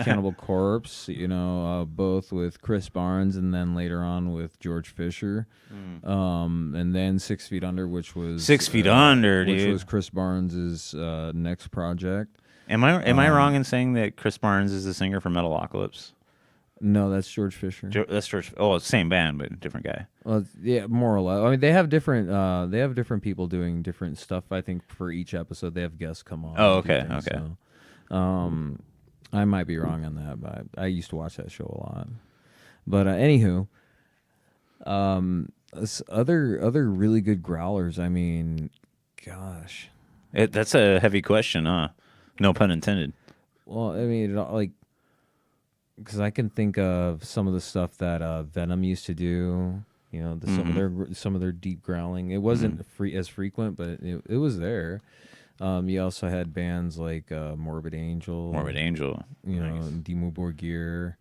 Cannibal Corpse. Both with Chris Barnes and then later on with George Fisher, and then 6 Feet Under, which was 6 Feet Under, which dude. was Chris Barnes's next project. Am I wrong in saying that Chris Barnes is the singer for Metalocalypse? No, that's George Fisher. That's George. Oh, it's same band but different guy. Well, yeah, more or less. I mean, they have different people doing different stuff. I think for each episode they have guests come on. Oh, and do okay, things, okay. So, I might be wrong on that, but I used to watch that show a lot. But anywho, other really good growlers. I mean, gosh. That's a heavy question, huh? No pun intended. Well, I mean, because I can think of some of the stuff that Venom used to do. Some of their deep growling. It wasn't as frequent, but it was there. You also had bands like Morbid Angel. Morbid Angel. Nice. Dimmu Borgir.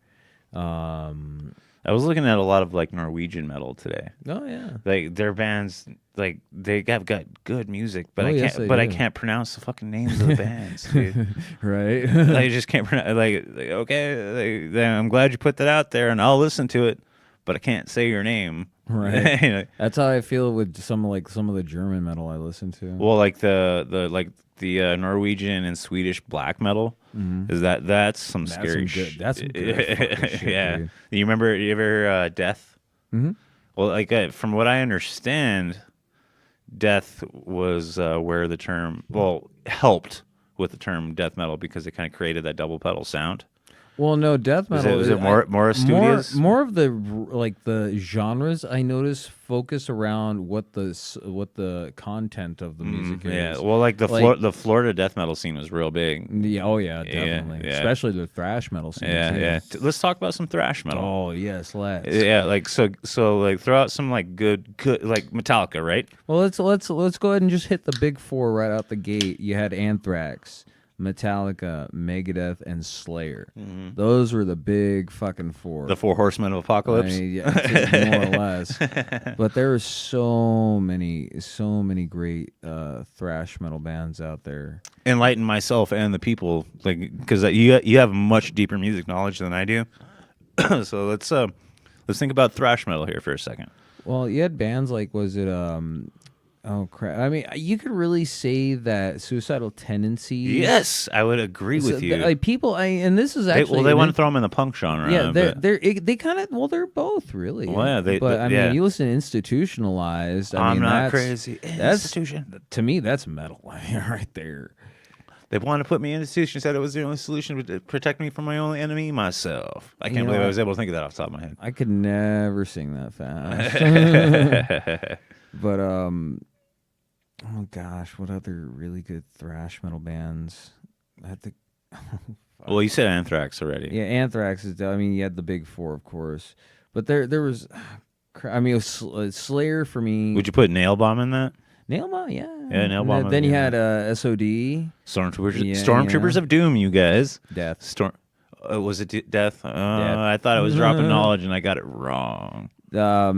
I was looking at a lot of like Norwegian metal today. Oh yeah. Like their bands, like they have got good music, but I can't pronounce the fucking names of the bands, dude. Right. I just can't pronounce. Okay, I'm glad you put that out there, and I'll listen to it, but I can't say your name. Right. That's how I feel with some of the German metal I listen to. Well, like the Norwegian and Swedish black metal is that's some scary shit. That's some good fucking shit, yeah. dude. You ever Death? Mm-hmm. Well, like from what I understand, Death was where the term helped with the term death metal because it kind of created that double pedal sound. Well, no, death metal. Was it more studious? More of the genres I notice focus around what the content of the music is. Yeah, well, like the Florida death metal scene was real big. Yeah, oh yeah, definitely. Yeah. Especially the thrash metal scene. Yeah. Let's talk about some thrash metal. Oh yes, let's. Yeah, like so like throw out some like good like Metallica, right? Well, let's go ahead and just hit the big four right out the gate. You had Anthrax, Metallica, Megadeth, and Slayer. Those were the big fucking four. The four horsemen of apocalypse. Yeah, more or less. But there are so many great thrash metal bands out there. Enlighten myself and the people, like because you have much deeper music knowledge than I do. So let's think about thrash metal here for a second. Well, you had bands like oh crap! I mean, you could really say that Suicidal Tendencies. Yes, I would agree with you. Like people, and this is actually they want to throw them in the punk genre. Yeah, they kind of they're both really. Well, yeah, but I mean, you listen to Institutionalized. I'm mean, not crazy. Institution. To me, that's metal right there. They wanted to put me in institution. Said it was the only solution to protect me from my only enemy, myself. I can't believe I was able to think of that off the top of my head. I could never sing that fast. But oh gosh, what other really good thrash metal bands? Well, you said Anthrax already. Yeah, Anthrax is. I mean, you had the big four, of course, but there was. I mean, it was Slayer for me. Would you put Nailbomb in that? Nailbomb, yeah. Yeah, Nailbomb. Then you had SOD. Stormtroopers of Doom, you guys. Death. Was it Death? Death. I thought I was dropping knowledge and I got it wrong. Oh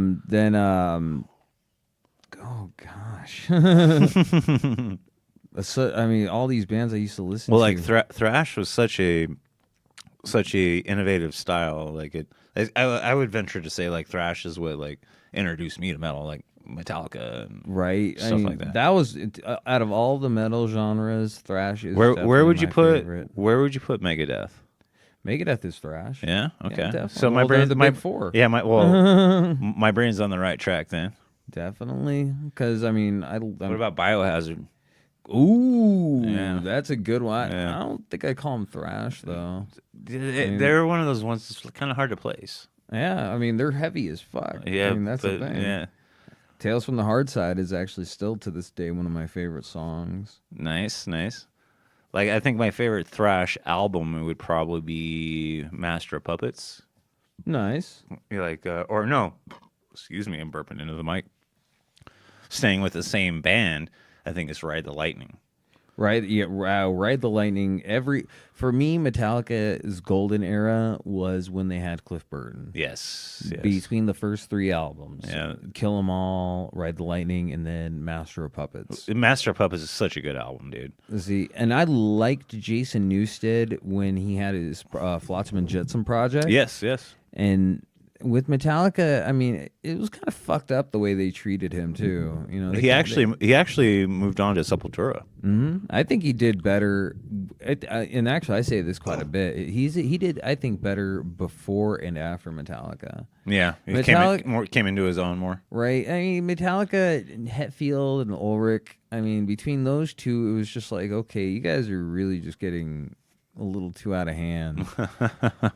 gosh. I mean, all these bands I used to listen to. Well, like thrash was such a innovative style. Like I would venture to say like thrash is what like introduced me to metal, like Metallica, and right? Stuff like that. That was out of all the metal genres, thrash is where would you put favorite. Where would you put Megadeth? Megadeth is thrash. Yeah. Okay. Yeah, so my brain's the big four. Yeah. My brain's on the right track then. Definitely, because I mean, what about Biohazard? Ooh, yeah. That's a good one. Yeah. I don't think I'd call them thrash though. They're one of those ones that's kind of hard to place. Yeah, I mean they're heavy as fuck. Yeah, I mean that's the thing. Yeah. Tales from the Hard Side is actually still to this day one of my favorite songs. Nice, nice. Like I think my favorite thrash album would probably be Master of Puppets. Nice. Like or no, excuse me, I'm burping into the mic. Staying with the same band, I think it's Ride the Lightning. Right, yeah, wow, Ride the Lightning. For me, Metallica's golden era was when they had Cliff Burton. Yes, yes. Between the first 3 albums, Yeah. Kill 'Em All, Ride the Lightning, and then Master of Puppets. Master of Puppets is such a good album, dude. See, and I liked Jason Newsted when he had his Flotsam and Jetsam project. Yes, yes. And with Metallica, I mean, it was kind of fucked up the way they treated him too. You know, He actually moved on to Sepultura. I think he did better. And actually, I say this quite a bit. He did, I think, better before and after Metallica. Yeah, he came into his own more. Right. I mean, Metallica, and Hetfield, and Ulrich. I mean, between those two, it was just like, okay, you guys are really just getting a little too out of hand.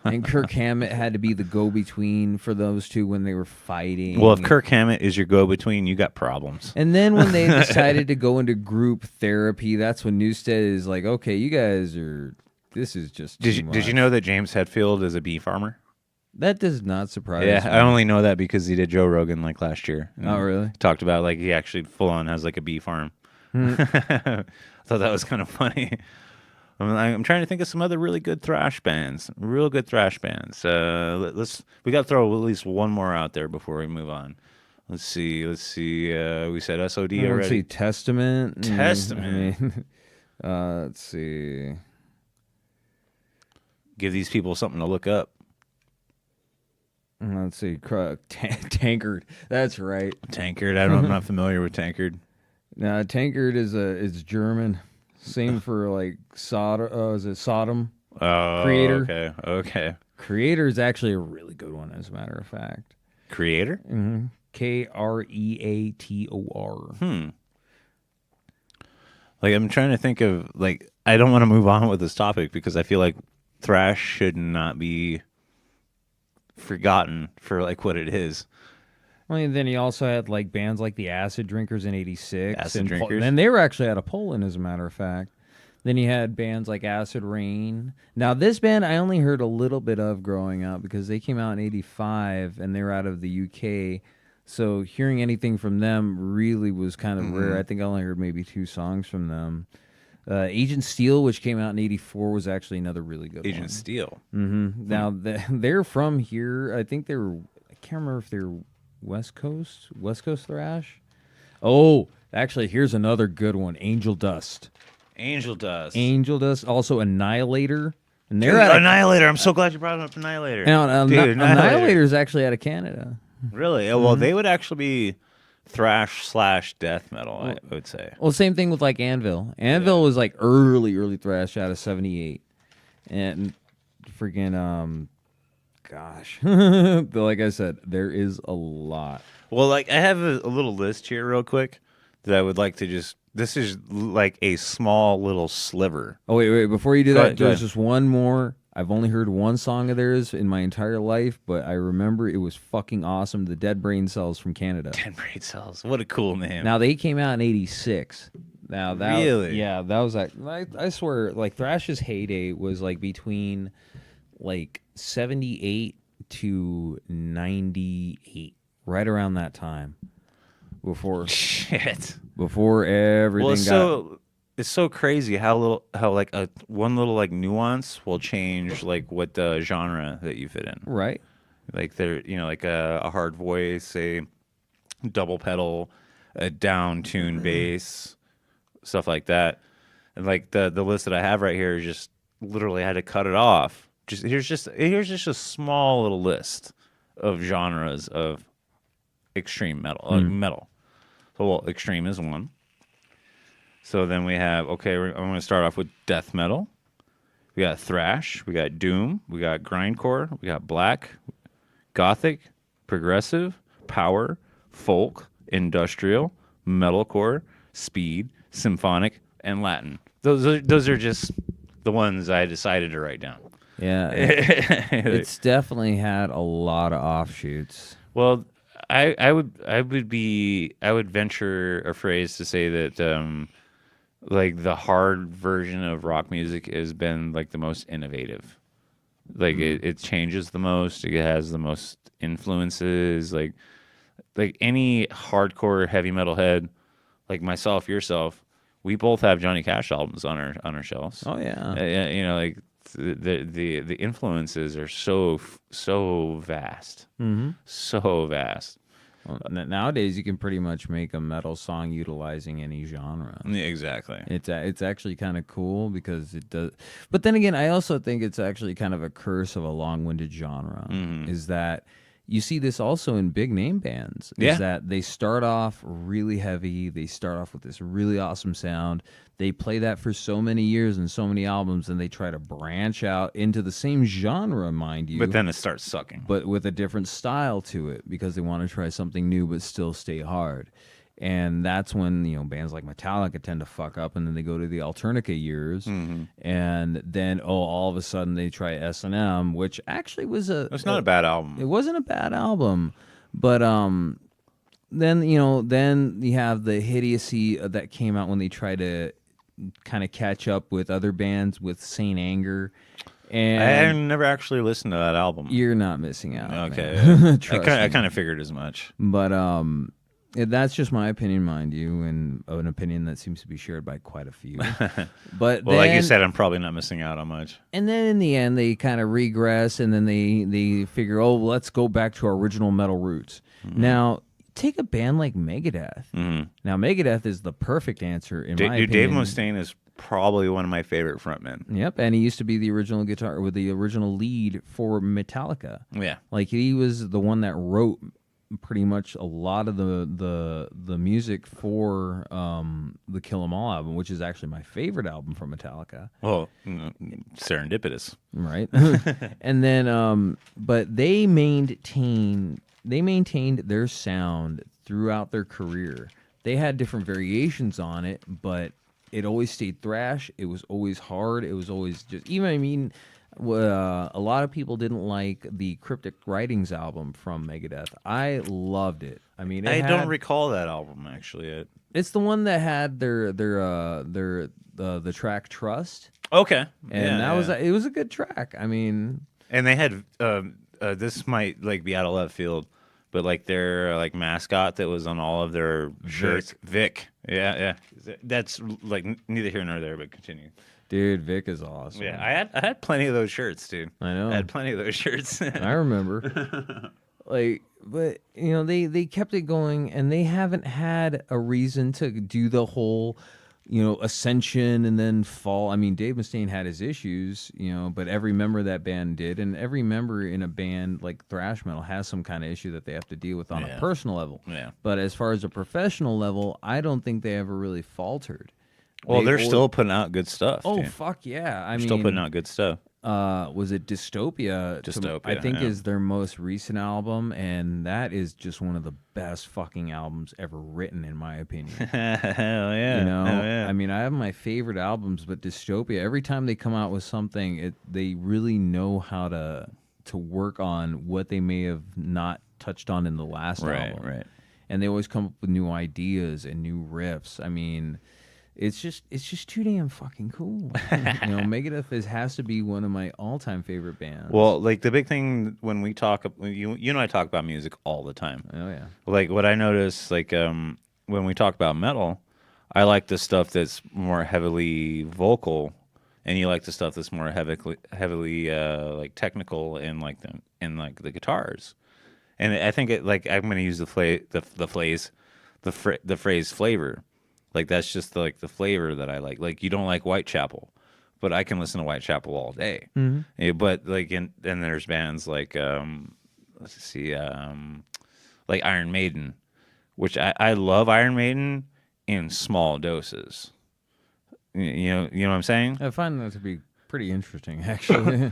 And Kirk Hammett had to be the go-between for those two when they were fighting. Well, if Kirk Hammett is your go-between, you got problems. And then when they decided to go into group therapy, that's when Newsted is like, okay, you guys are, this is just too much. Did you know that James Hetfield is a bee farmer? That does not surprise me. Yeah, I only know that because he did Joe Rogan like last year. Oh, really? Talked about like he actually full on has like a bee farm. I thought that was kind of funny. I'm trying to think of some other really good thrash bands. Real good thrash bands. We got to throw at least one more out there before we move on. Let's see. We said SOD already. Let's see, Testament. Testament. I mean, let's see. Give these people something to look up. Let's see. Tankard. That's right. Tankard. I'm not familiar with Tankard. Now, Tankard is German. Same for like Sodom. Is it Sodom? Oh, Creator. Okay. Creator is actually a really good one, as a matter of fact. Creator? Mm-hmm. Kreator. Like I'm trying to think of like I don't want to move on with this topic because I feel like thrash should not be forgotten for like what it is. Well, and then he also had like bands like the Acid Drinkers in '86. Acid Drinkers. And they were actually out of Poland, as a matter of fact. Then he had bands like Acid Rain. Now, this band I only heard a little bit of growing up because they came out in '85 and they were out of the UK. So hearing anything from them really was kind of rare. I think I only heard maybe 2 songs from them. Agent Steel, which came out in '84, was actually another really good one. Agent Steel. Now, they're from here. I think they were, I can't remember if they were West Coast thrash. Oh, actually, here's another good one. Angel Dust. Angel Dust. Also Annihilator. And Dude, Annihilator. I'm so glad you brought up Annihilator. Annihilator is actually out of Canada. Really? Well, they would actually be thrash / death metal, I would say. Well, same thing with like Anvil. Anvil was like early thrash out of '78, and freaking gosh, but like I said, there is a lot. Well, like I have a little list here, real quick, that I would like to just. This is like a small little sliver. Oh wait! Before you do that, Go there's ahead. just one more. I've only heard one song of theirs in my entire life, but I remember it was fucking awesome. The Dead Brain Cells from Canada. Dead Brain Cells. What a cool name. Now they came out in '86. Now that Really? Yeah, that was like I swear, like thrash's heyday was like between like '78 to '98, right around that time. Before everything it's so crazy how like one little like nuance will change like what the genre that you fit in. right. Like there, like a hard voice, a double pedal, a down tune bass, stuff like that. And like the list that I have right here is just literally I had to cut it off. Here's just a small little list of genres of extreme metal. Metal. So well, extreme is one. So then we have I'm going to start off with death metal. We got thrash, we got doom, we got grindcore, we got black, gothic, progressive, power, folk, industrial, metalcore, speed, symphonic, and Latin. Those are just the ones I decided to write down. Yeah, it's definitely had a lot of offshoots. Well, I would venture a phrase to say that like the hard version of rock music has been like the most innovative. Like it changes the most. It has the most influences. Like any hardcore heavy metal head, like myself, yourself, we both have Johnny Cash albums on our shelves. Oh yeah. You know, like the influences are so vast, so vast. Well, nowadays, you can pretty much make a metal song utilizing any genre. Yeah, exactly. It's actually kind of cool because it does. But then again, I also think it's actually kind of a curse of a long-winded genre. Is that you see this also in big name bands? Yeah. Is that they start off really heavy. They start off with this really awesome sound. They play that for so many years and so many albums, and they try to branch out into the same genre, mind you. But then it starts sucking. But with a different style to it because they want to try something new but still stay hard. And that's when, you know, bands like Metallica tend to fuck up, and then they go to the Alternica years, and then all of a sudden they try S&M, which actually was It's not a bad album. it wasn't a bad album, but then you have the idiocy that came out when they try to kind of catch up with other bands with Saint Anger. And I never actually listened to that album. you're not missing out. Okay, man. yeah. Trust I me. kind of figured as much. But that's just my opinion, mind you, and an opinion that seems to be shared by quite a few. But Well, like you then- said, I'm probably not missing out on much. and then in the end, they kind of regress, and then they figure, oh, let's go back to our original metal roots. Now, take a band like Megadeth. Now, Megadeth is the perfect answer in my Dude, opinion. Dave Mustaine is probably one of my favorite frontmen. Yep, and he used to be the original guitar with the original lead for Metallica. Yeah. Like he was the one that wrote pretty much a lot of the music for the Kill 'Em All album, which is actually my favorite album from Metallica. Well, serendipitous. Right. And then but they maintained their sound throughout their career. They had different variations on it, but it always stayed thrash. It was always hard. It was always just a lot of people didn't like the Cryptic Writings album from Megadeth. I loved it. I mean, I don't recall that album actually. It's the one that had the track Trust, Okay. and it was a good track. I mean, And they had this might like be out of left field, but like their like mascot that was on all of their shirts, Vic. Yeah. That's like neither here nor there, but continue. dude, Vic is awesome. Yeah, I had plenty of those shirts, dude. I know. I had plenty of those shirts. I remember. But you know, they kept it going, and they haven't had a reason to do the whole, you know, ascension and then fall. I mean, Dave Mustaine had his issues, you know, but every member of that band did, and every member in a band like thrash metal has some kind of issue that they have to deal with on a personal level. Yeah. But as far as a professional level, I don't think they ever really faltered. Well, they're still putting out good stuff. Oh, dude. fuck yeah! I They're mean, still putting out good stuff. was it Dystopia? I think yeah. is their most recent album, and that is just one of the best fucking albums ever written, in my opinion. Hell yeah. You know, Hell yeah. I mean, I have my favorite albums, but Dystopia, every time they come out with something, they really know how to work on what they may have not touched on in the last album. Right. And they always come up with new ideas and new riffs. I mean, it's just too damn fucking cool. You know, Megadeth has to be one of my all-time favorite bands. Well, like the big thing when we talk, you and I talk about music all the time. Oh yeah. Like what I notice, like when we talk about metal, I like the stuff that's more heavily vocal, and you like the stuff that's more heavily like technical and like the guitars. And I think I'm going to use the phrase flavor. Like that's just the flavor that I like. Like you don't like Whitechapel, but I can listen to Whitechapel all day. Mm-hmm. Yeah, but like then there's bands like let's see, like Iron Maiden, which I love Iron Maiden in small doses. You know what I'm saying? I find that to be pretty interesting, actually.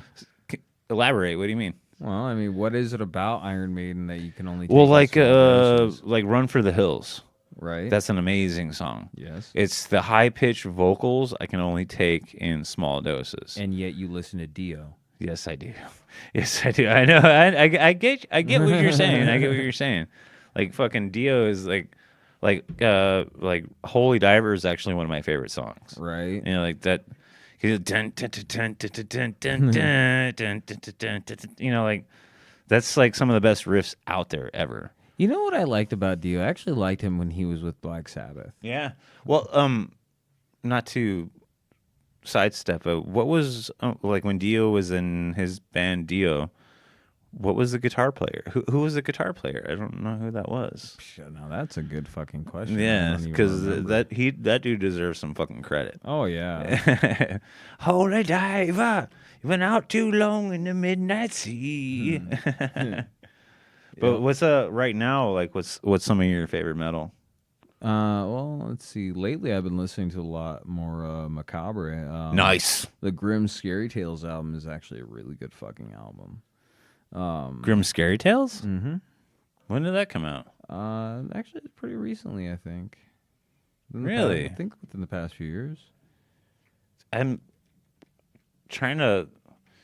Elaborate. What do you mean? Well, I mean, what is it about Iron Maiden that you can only take Well, in like small doses? like Run for the Hills. Right? That's an amazing song. Yes. It's the high pitched vocals I can only take in small doses. And yet you listen to Dio. Yes, I do. Yes, I do. I know. I get what you're saying. I get what you're saying. Like fucking Dio is like Holy Diver is actually one of my favorite songs. Right. You know, like that. You know, like that's like some of the best riffs out there ever. You know what I liked about Dio? I actually liked him when he was with Black Sabbath. Yeah. Well, not to sidestep, but what was like when Dio was in his band Dio? What was the guitar player? Who was the guitar player? I don't know who that was. Shit, now that's a good fucking question. I Yeah, don't even because remember. that dude deserves some fucking credit. Oh yeah. Holy diver, you went out too long in the midnight sea. But what's right now? Like, what's some of your favorite metal? Well, let's see. Lately, I've been listening to a lot more Macabre. Nice. The Grim Scary Tales album is actually a really good fucking album. Grim Scary Tales? Mm-hmm. When did that come out? Actually, it's pretty recently, I think. Really? I think within the past few years. I'm trying to,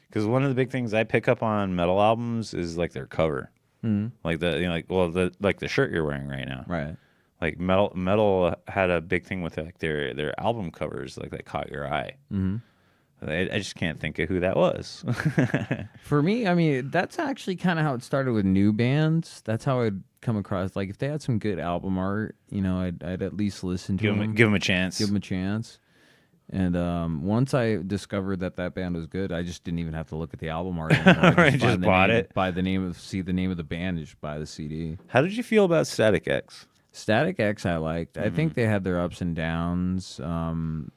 because one of the big things I pick up on metal albums is like their cover, like the shirt you're wearing right now. Right. Like metal had a big thing with like their album covers, like that caught your eye. Mm-hmm. I just can't think of who that was. For me, I mean, that's actually kind of how it started with new bands. That's how I'd come across. Like, if they had some good album art, you know, I'd at least listen to them. Give them a chance. Give them a chance. And once I discovered that band was good, I just didn't even have to look at the album art anymore. I Just bought it. See the name of the band, and just buy the CD. How did you feel about Static X? Static X I liked. I think they had their ups and downs,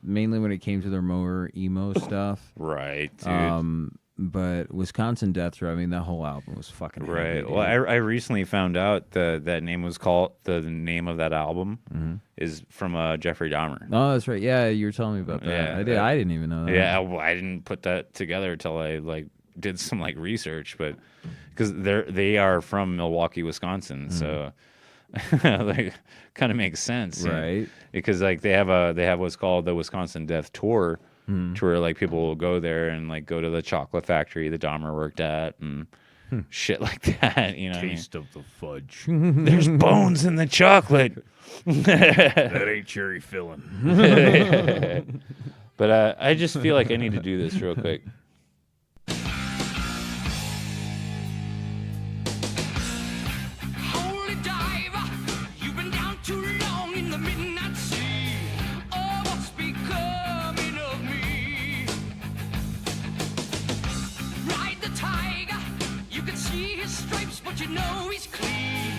mainly when it came to their more emo stuff. Right, dude. But Wisconsin Death Row, I mean, that whole album was fucking heavy, Right. dude. Well, I recently found out that name was called the name of that album is from Jeffrey Dahmer. Oh, that's right. Yeah, you were telling me about that. Yeah, I didn't even know that. Yeah, well, I didn't put that together until I like did some like research, but because they are from Milwaukee, Wisconsin, so like kind of makes sense, Right? Because like they have what's called the Wisconsin Death Tour, to where like people will go there and like go to the chocolate factory that Dahmer worked at and shit like that. You know, Taste of the fudge. there's bones in the chocolate. That ain't cherry filling. But I just feel like I need to do this real quick. Holy diver, you've been down too long in the midnight sea. Oh, what's becoming of me? Ride the tiger, you can see his stripes, but you know he's clean.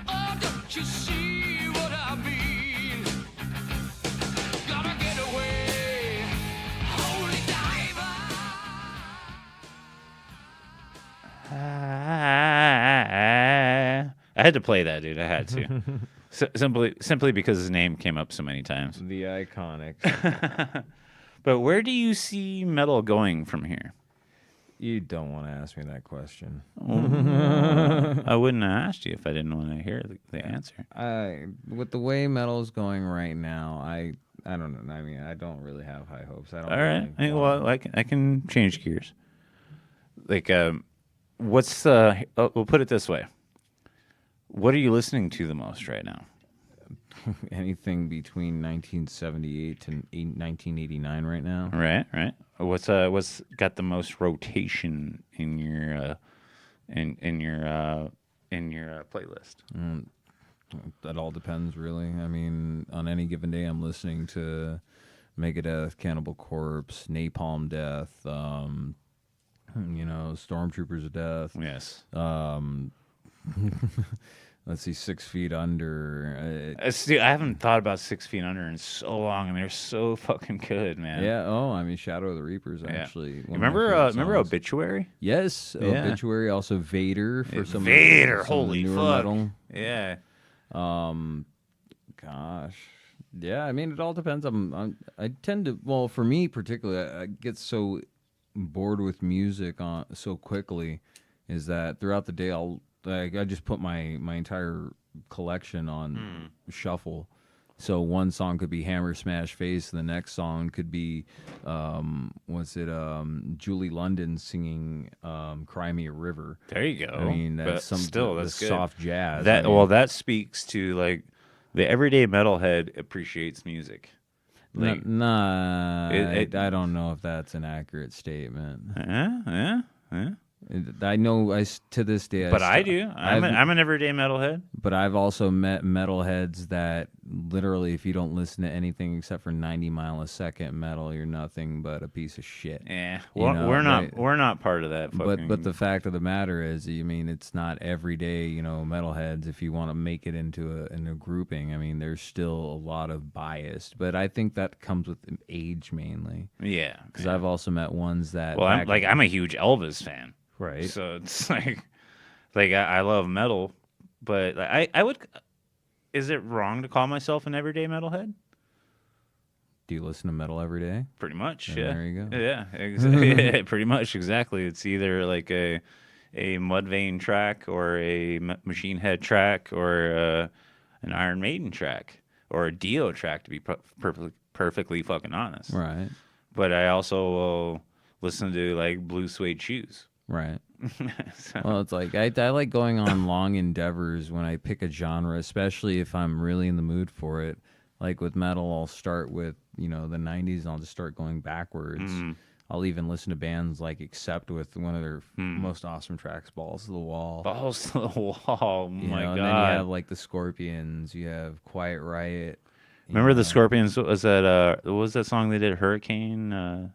Oh, don't you see what I mean? Gotta get away, holy diver. I had to play that, dude. I had to. Simply because his name came up so many times. The Iconics. But where do you see metal going from here? You don't want to ask me that question. I wouldn't have asked you if I didn't want to hear the answer. With the way metal's going right now, I don't know. I mean, I don't really have high hopes. I don't. All right. really Well, I can change gears. Like, what's we'll put it this way. What are you listening to the most right now? anything between 1978 and 1989 right now. Right. What's got the most rotation in your playlist? That all depends, really. I mean, on any given day, I'm listening to Megadeth, Cannibal Corpse, Napalm Death, Stormtroopers of Death. Yes. Let's see, 6 Feet Under. I haven't thought about 6 Feet Under in so long, and they're so fucking good, man. Yeah. Oh, I mean, Shadow of the Reapers actually. Yeah. Remember Obituary? Yes, Yeah. Obituary. Also Vader for some. Vader, some holy newer fuck. metal. Yeah. Gosh. Yeah, I mean, it all depends. I tend to, well, for me particularly, I get so bored with music so quickly, is that throughout the day I just put my entire collection on shuffle. So one song could be Hammer Smash Face, the next song could be, Julie London singing Cry Me a River. There you go. I mean, But that's still, the that's good. soft jazz. That I mean, well, that speaks to like the everyday metalhead appreciates music. Like, I don't know if that's an accurate statement. yeah. I know to this day. But I do. I'm an everyday metalhead. But I've also met metalheads that literally, if you don't listen to anything except for 90 mile a second metal, you're nothing but a piece of shit. Yeah, You well, know, we're not part of that. Fucking... But the fact of the matter is, I mean, it's not everyday, metalheads. If you want to make it into a grouping, I mean, there's still a lot of bias. But I think that comes with age mainly. Yeah, Because I've also met ones that. Well, I'm a huge Elvis fan. Right. So it's like I love metal, but I would. Is it wrong to call myself an everyday metalhead? Do you listen to metal every day? Pretty much. And Yeah. there you go. Yeah. Yeah, pretty much. Exactly. It's either like a Mudvayne track or a Machine Head track or an Iron Maiden track or a Dio track, to be perfectly fucking honest. Right. But I also will listen to like Blue Suede Shoes. Right. So, Well, it's like I like going on long endeavors when I pick a genre, especially if I'm really in the mood for it. Like with metal, I'll start with, the 90s, and I'll just start going backwards. I'll even listen to bands like Accept with one of their most awesome tracks, Balls to the Wall. Balls to the Wall. Oh, my God. And then you have like the Scorpions, you have Quiet Riot. Remember the Scorpions? Was that what was that song they did? Hurricane?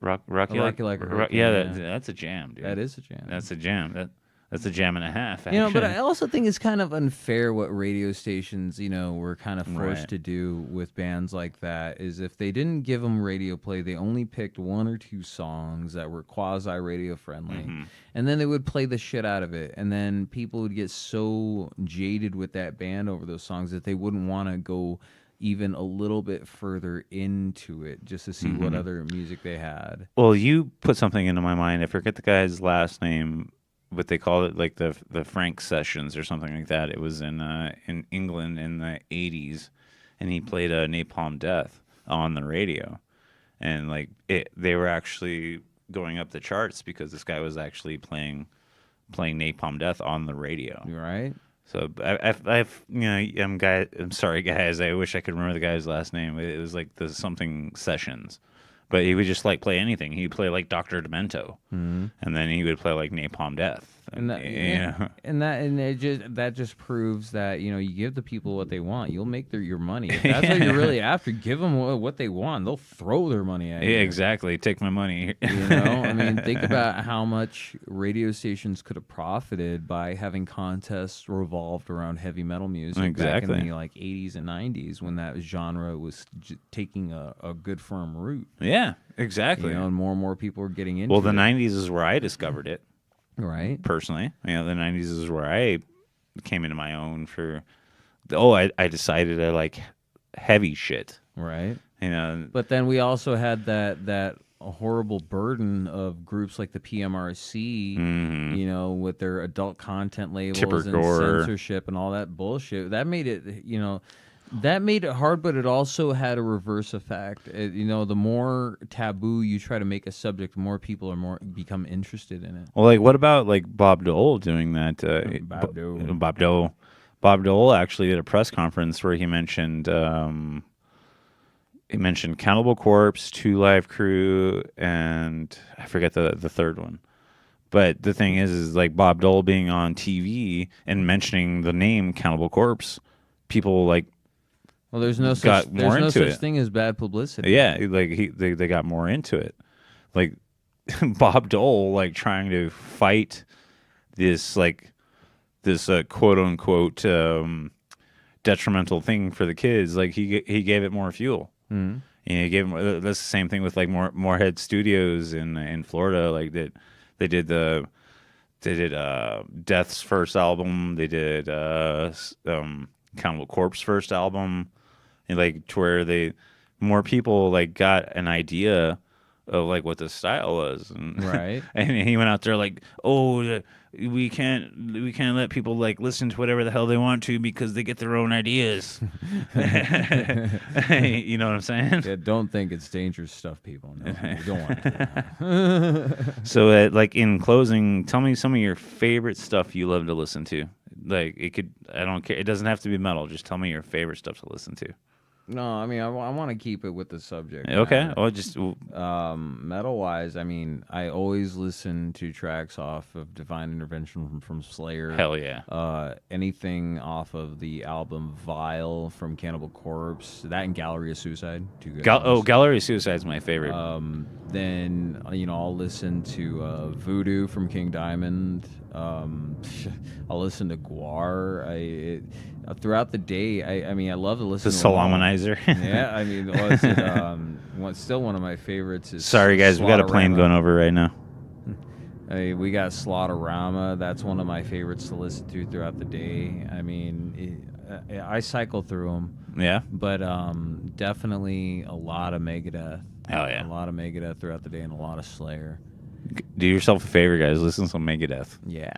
Rocky Like a Hurricane, yeah, that's a jam, dude. That is a jam. That's a jam. That's a jam and a half. Actually. But I also think it's kind of unfair what radio stations, were kind of forced to do with bands like that. Is if they didn't give them radio play, they only picked one or two songs that were quasi radio friendly, and then they would play the shit out of it, and then people would get so jaded with that band over those songs that they wouldn't want to go even a little bit further into it just to see what other music they had. Well, you put something into my mind. I forget the guy's last name, but they called it like the Frank Sessions or something like that. It was in England in the 80s, and he played Napalm Death on the radio, and like they were actually going up the charts because this guy was actually playing Napalm Death on the radio. Right. So I'm sorry guys. I wish I could remember the guy's last name. It was like the something Sessions, but he would just like play anything. He'd play like Dr. Demento, and then he would play like Napalm Death. And that just proves that you give the people what they want, you'll make your money. If that's what you're really after, give them what they want. They'll throw their money at you. Yeah, exactly. Take my money. I mean, think about how much radio stations could have profited by having contests revolved around heavy metal music back in the 80s and 90s when that genre was taking a good firm root. Yeah, exactly. And more and more people were getting into it. Well, the 90s is where I discovered it. Right. Personally, the 90s is where I came into my own for. I decided I like heavy shit. Right. But then we also had that horrible burden of groups like the PMRC, with their adult content labels and censorship and all that bullshit. That made it, That made it hard, but it also had a reverse effect. The more taboo you try to make a subject, the more people become interested in it. Well, like what about like Bob Dole doing that? Bob Dole actually did a press conference where he mentioned Cannibal Corpse, Two Live Crew, and I forget the third one. But the thing is like Bob Dole being on TV and mentioning the name Cannibal Corpse, people like. Well, there's no such thing as bad publicity. Yeah, like they got more into it. Like Bob Dole, like trying to fight this quote unquote detrimental thing for the kids. Like he gave it more fuel. Mm-hmm. He gave them. That's the same thing with like Moorhead Studios in Florida. Like they did Death's first album. They did Cannibal Corpse first album. And like to where more people like got an idea of like what the style was, and Right. and he went out there like, oh, we can't let people like listen to whatever the hell they want to because they get their own ideas. You know what I'm saying? Yeah, don't think it's dangerous stuff, people. No, you don't want to do that. So, like in closing, tell me some of your favorite stuff you love to listen to. Like it could, I don't care. It doesn't have to be metal. Just tell me your favorite stuff to listen to. No, I mean, I want to keep it with the subject. Okay. matter. Or just Metal wise, I mean, I always listen to tracks off of Divine Intervention from Slayer. hell yeah. Anything off of the album Vile from Cannibal Corpse, that and Gallery of Suicide. Two good ones. Gallery of Suicide is my favorite. Then I'll listen to Voodoo from King Diamond. I'll listen to Guar. Throughout the day, I mean, I love to listen The to them all. Solomonizer. Yeah, I mean, was it, still one of my favorites is Sorry guys, we got a plane Slaughterama. going over right now. I mean, we got Slaughterama. That's one of my favorites to listen to throughout the day. I mean, I cycle through them, Yeah. but definitely a lot of Megadeth. Hell yeah. A lot of Megadeth throughout the day and a lot of Slayer. Do yourself a favor, guys. Listen to some Megadeth. Yeah.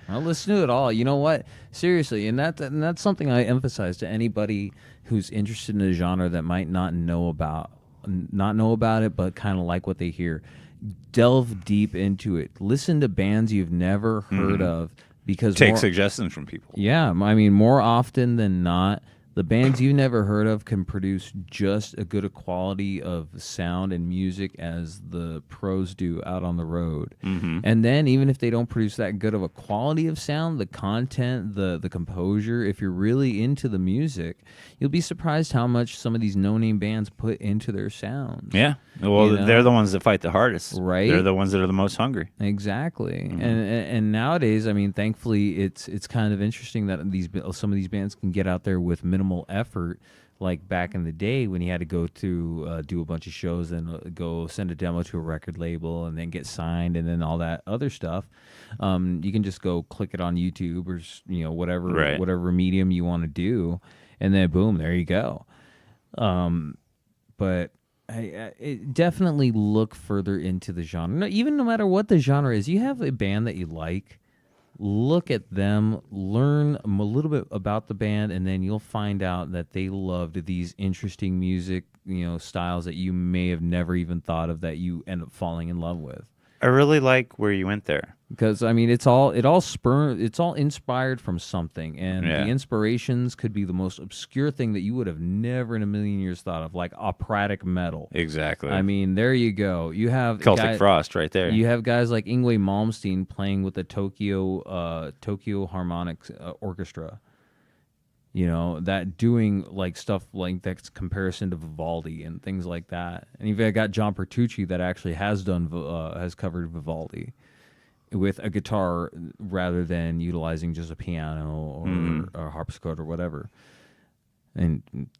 I'll listen to it all. You know what? Seriously, and that's something I emphasize to anybody who's interested in a genre that might not know about it, but kind of like what they hear. Delve deep into it. Listen to bands you've never heard of, because Take suggestions from people. yeah, I mean, more often than not, the bands you never heard of can produce just as good a quality of sound and music as the pros do out on the road. Mm-hmm. And then even if they don't produce that good of a quality of sound, the content, the composure, if you're really into the music, you'll be surprised how much some of these no-name bands put into their sounds. Yeah. Well, You know? they're the ones that fight the hardest. Right. They're the ones that are the most hungry. Exactly, and nowadays, I mean, thankfully, it's kind of interesting that some of these bands can get out there with minimal effort, like back in the day when you had to go to do a bunch of shows and go send a demo to a record label and then get signed and then all that other stuff. You can just go click it on YouTube or whatever medium you want to do, and then boom, there you go. But I definitely look further into the genre. Even no matter what the genre is, you have a band that you like, look at them, learn a little bit about the band, and then you'll find out that they loved these interesting music, styles that you may have never even thought of that you end up falling in love with. I really like where you went there. Because I mean, it's all inspired from something, and Yeah. the inspirations could be the most obscure thing that you would have never in a million years thought of, like operatic metal. Exactly. I mean, there you go. You have Celtic Frost right there. You have guys like Yngwie Malmsteen playing with the Tokyo Harmonic Orchestra. That doing like stuff like that's comparison to Vivaldi and things like that. And you've got John Pertucci that actually has covered Vivaldi with a guitar rather than utilizing just a piano or a harpsichord or whatever.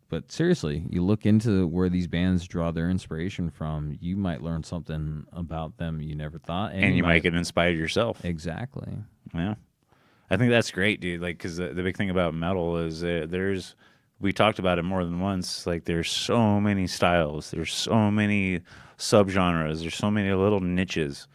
But seriously, you look into where these bands draw their inspiration from, you might learn something about them you never thought, and you might get inspired yourself. Exactly. Yeah. I think that's great, dude. Like, because the big thing about metal is we talked about it more than once. Like, there's so many styles. There's so many subgenres. There's so many little niches.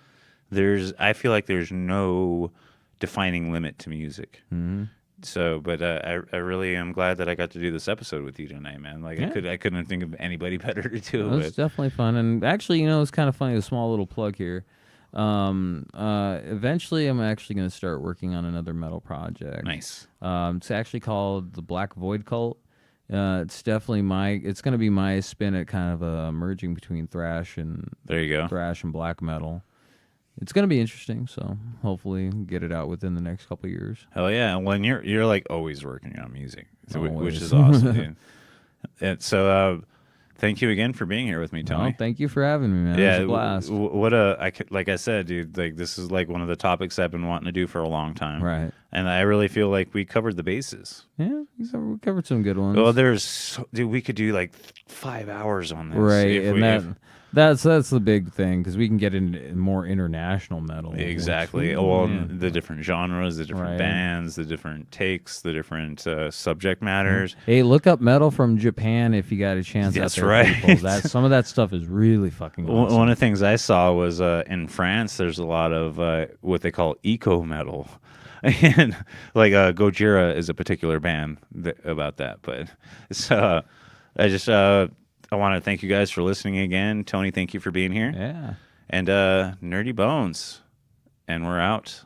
I feel like there's no defining limit to music. Mm-hmm. So, but I really am glad that I got to do this episode with you tonight, man. Like, Yeah. I couldn't think of anybody better to do It it. was definitely fun. And actually, it's kind of funny, a small little plug here. Eventually, I'm actually going to start working on another metal project. Nice. It's actually called the Black Void Cult. It's definitely it's going to be my spin at kind of a merging between thrash and There you go. black metal. It's going to be interesting, so hopefully get it out within the next couple of years. Hell yeah. Well, and you're like always working on music, which Always. is awesome, dude. And so, thank you again for being here with me, Tony. No, thank you for having me, man. Yeah, It was a blast. like I said, dude, like this is like one of the topics I've been wanting to do for a long time. Right. And I really feel like we covered the bases. Yeah, we covered some good ones. Well, we could do like 5 hours on this. right, if and we- that That's the big thing because we can get into more international metal. which, Exactly. ooh, Well, man. the different genres, the different Right. bands, the different takes, the different subject matters. Hey, look up metal from Japan if you got a chance. That's out there, right. people. Some of that stuff is really fucking awesome. One of the things I saw was in France, there's a lot of what they call eco metal. And like Gojira is a particular band about that. But so I just I want to thank you guys for listening again. Tony, thank you for being here. Yeah. And Nerdy Bones. And we're out.